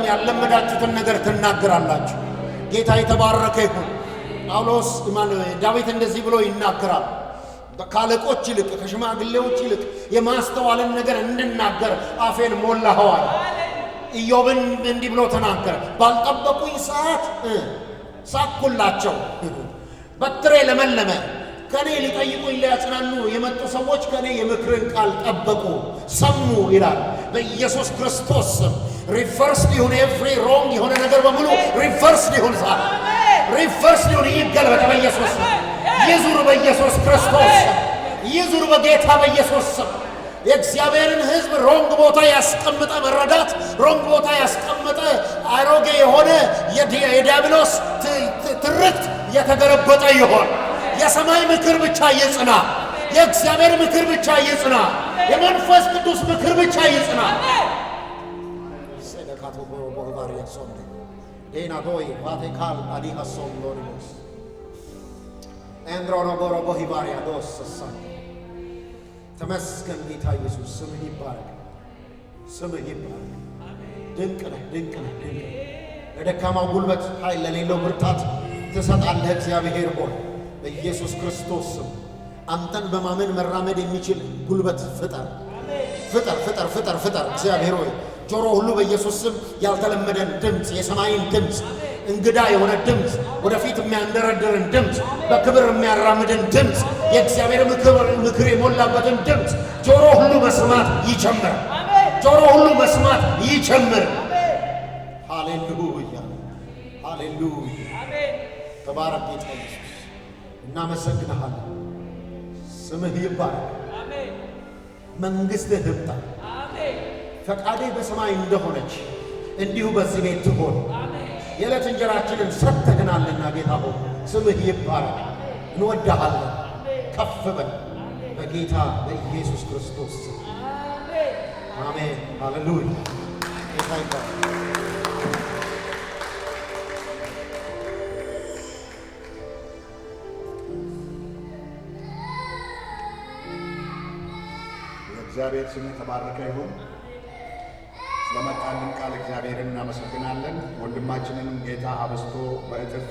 ያለመዳችሁትን ነገር ትናገራላችሁ። ጌታ የተባረከ ይሁን። ጳውሎስ ዳዊት እንደዚህ ብሎ ይናገራል። ካለቆች ይልቅ ከሽማግሌዎች ይልቅ የማስተዋልን ነገር እንድናገር አፌን ሞላኸው አለ። ኢዮብን እንዲህ ብሎ ተናገረ። ባልጠበቁኝ ሰዓት ሳኩላቸው፣ በትሬ ለመለመ። ከኔ ሊጠይቁኝ ሊያጽናኑ የመጡ ሰዎች ከኔ የምክርን ቃል ጠበቁ፣ ሰሙ ይላል። በኢየሱስ ክርስቶስ ስም ሪቨርስ ይሁን ኤቭሪ ሮንግ የሆነ ነገር በሙሉ ሪቨርስ ይሁን፣ ዛሬ ሪቨርስ ይሁን፣ ይገለበጥ በኢየሱስ ስም። ይዙር በኢየሱስ ክርስቶስ ስም፣ ይዙር በጌታ በኢየሱስ ስም። የእግዚአብሔርን ሕዝብ ሮንግ ቦታ ያስቀመጠ መረዳት፣ ሮንግ ቦታ ያስቀመጠ አሮጌ የሆነ የዲያብሎስ ትርክት የተገለበጠ ይሆን። የሰማይ ምክር ብቻ ይጽና። የእግዚአብሔር ምክር ብቻ ይጽና። የመንፈስ ቅዱስ ምክር ብቻ ይጽና። ሰደካቶ ቦርባሪያ ሶንዴ ዴና ዶይ ቫቴካል አዲሃ ሶንዶሪስ ኤንድሮኖ ቦሮ ቦሂባሪያ ዶስሳ። ተመስገን ጌታ ኢየሱስ፣ ስምህ ይባረክ፣ ስምህ ይባረክ። ድንቅ ነህ፣ ድንቅ ነህ፣ ድንቅ ነህ። ለደካማው ጉልበት ኃይል ለሌለው ብርታት ትሰጣለህ። እግዚአብሔር ሆይ በኢየሱስ ክርስቶስ ስም አንተን በማመን መራመድ የሚችል ጉልበት ፍጠር፣ ፍጠር፣ ፍጠር፣ ፍጠር፣ ፍጠር። እግዚአብሔር ሆይ ጆሮ ሁሉ በኢየሱስ ስም ያልተለመደን ድምፅ፣ የሰማይን ድምፅ፣ እንግዳ የሆነ ድምፅ፣ ወደፊት የሚያንደረድርን ድምፅ፣ በክብር የሚያራምድን ድምፅ፣ የእግዚአብሔር ምክር የሞላበትን ድምፅ ጆሮ ሁሉ መስማት ይጀምር፣ ጆሮ ሁሉ መስማት ይጀምር። ሃሌሉያ፣ ሃሌሉያ። ተባረክ ጌታ ኢየሱስ፣ እናመሰግንሃለን። ስምህ ይባረክ። መንግሥትህ ትምጣ። ፈቃድህ በሰማይ እንደሆነች እንዲሁ በዚህ ቤት ትሆን። የዕለት እንጀራችንን ሰጥተህናልና ጌታ ሆይ ስምህ ይባረክ። እንወድሃለን። ከፍ በል በጌታ በኢየሱስ ክርስቶስ ስም አሜን። ሃሌሉያ። ጌታ ይባረክ። እግዚአብሔር ስም የተባረከ ይሁን። ስለመጣልን ቃል እግዚአብሔርን እናመሰግናለን። ወንድማችንንም ጌታ አበስቶ በእጥፍ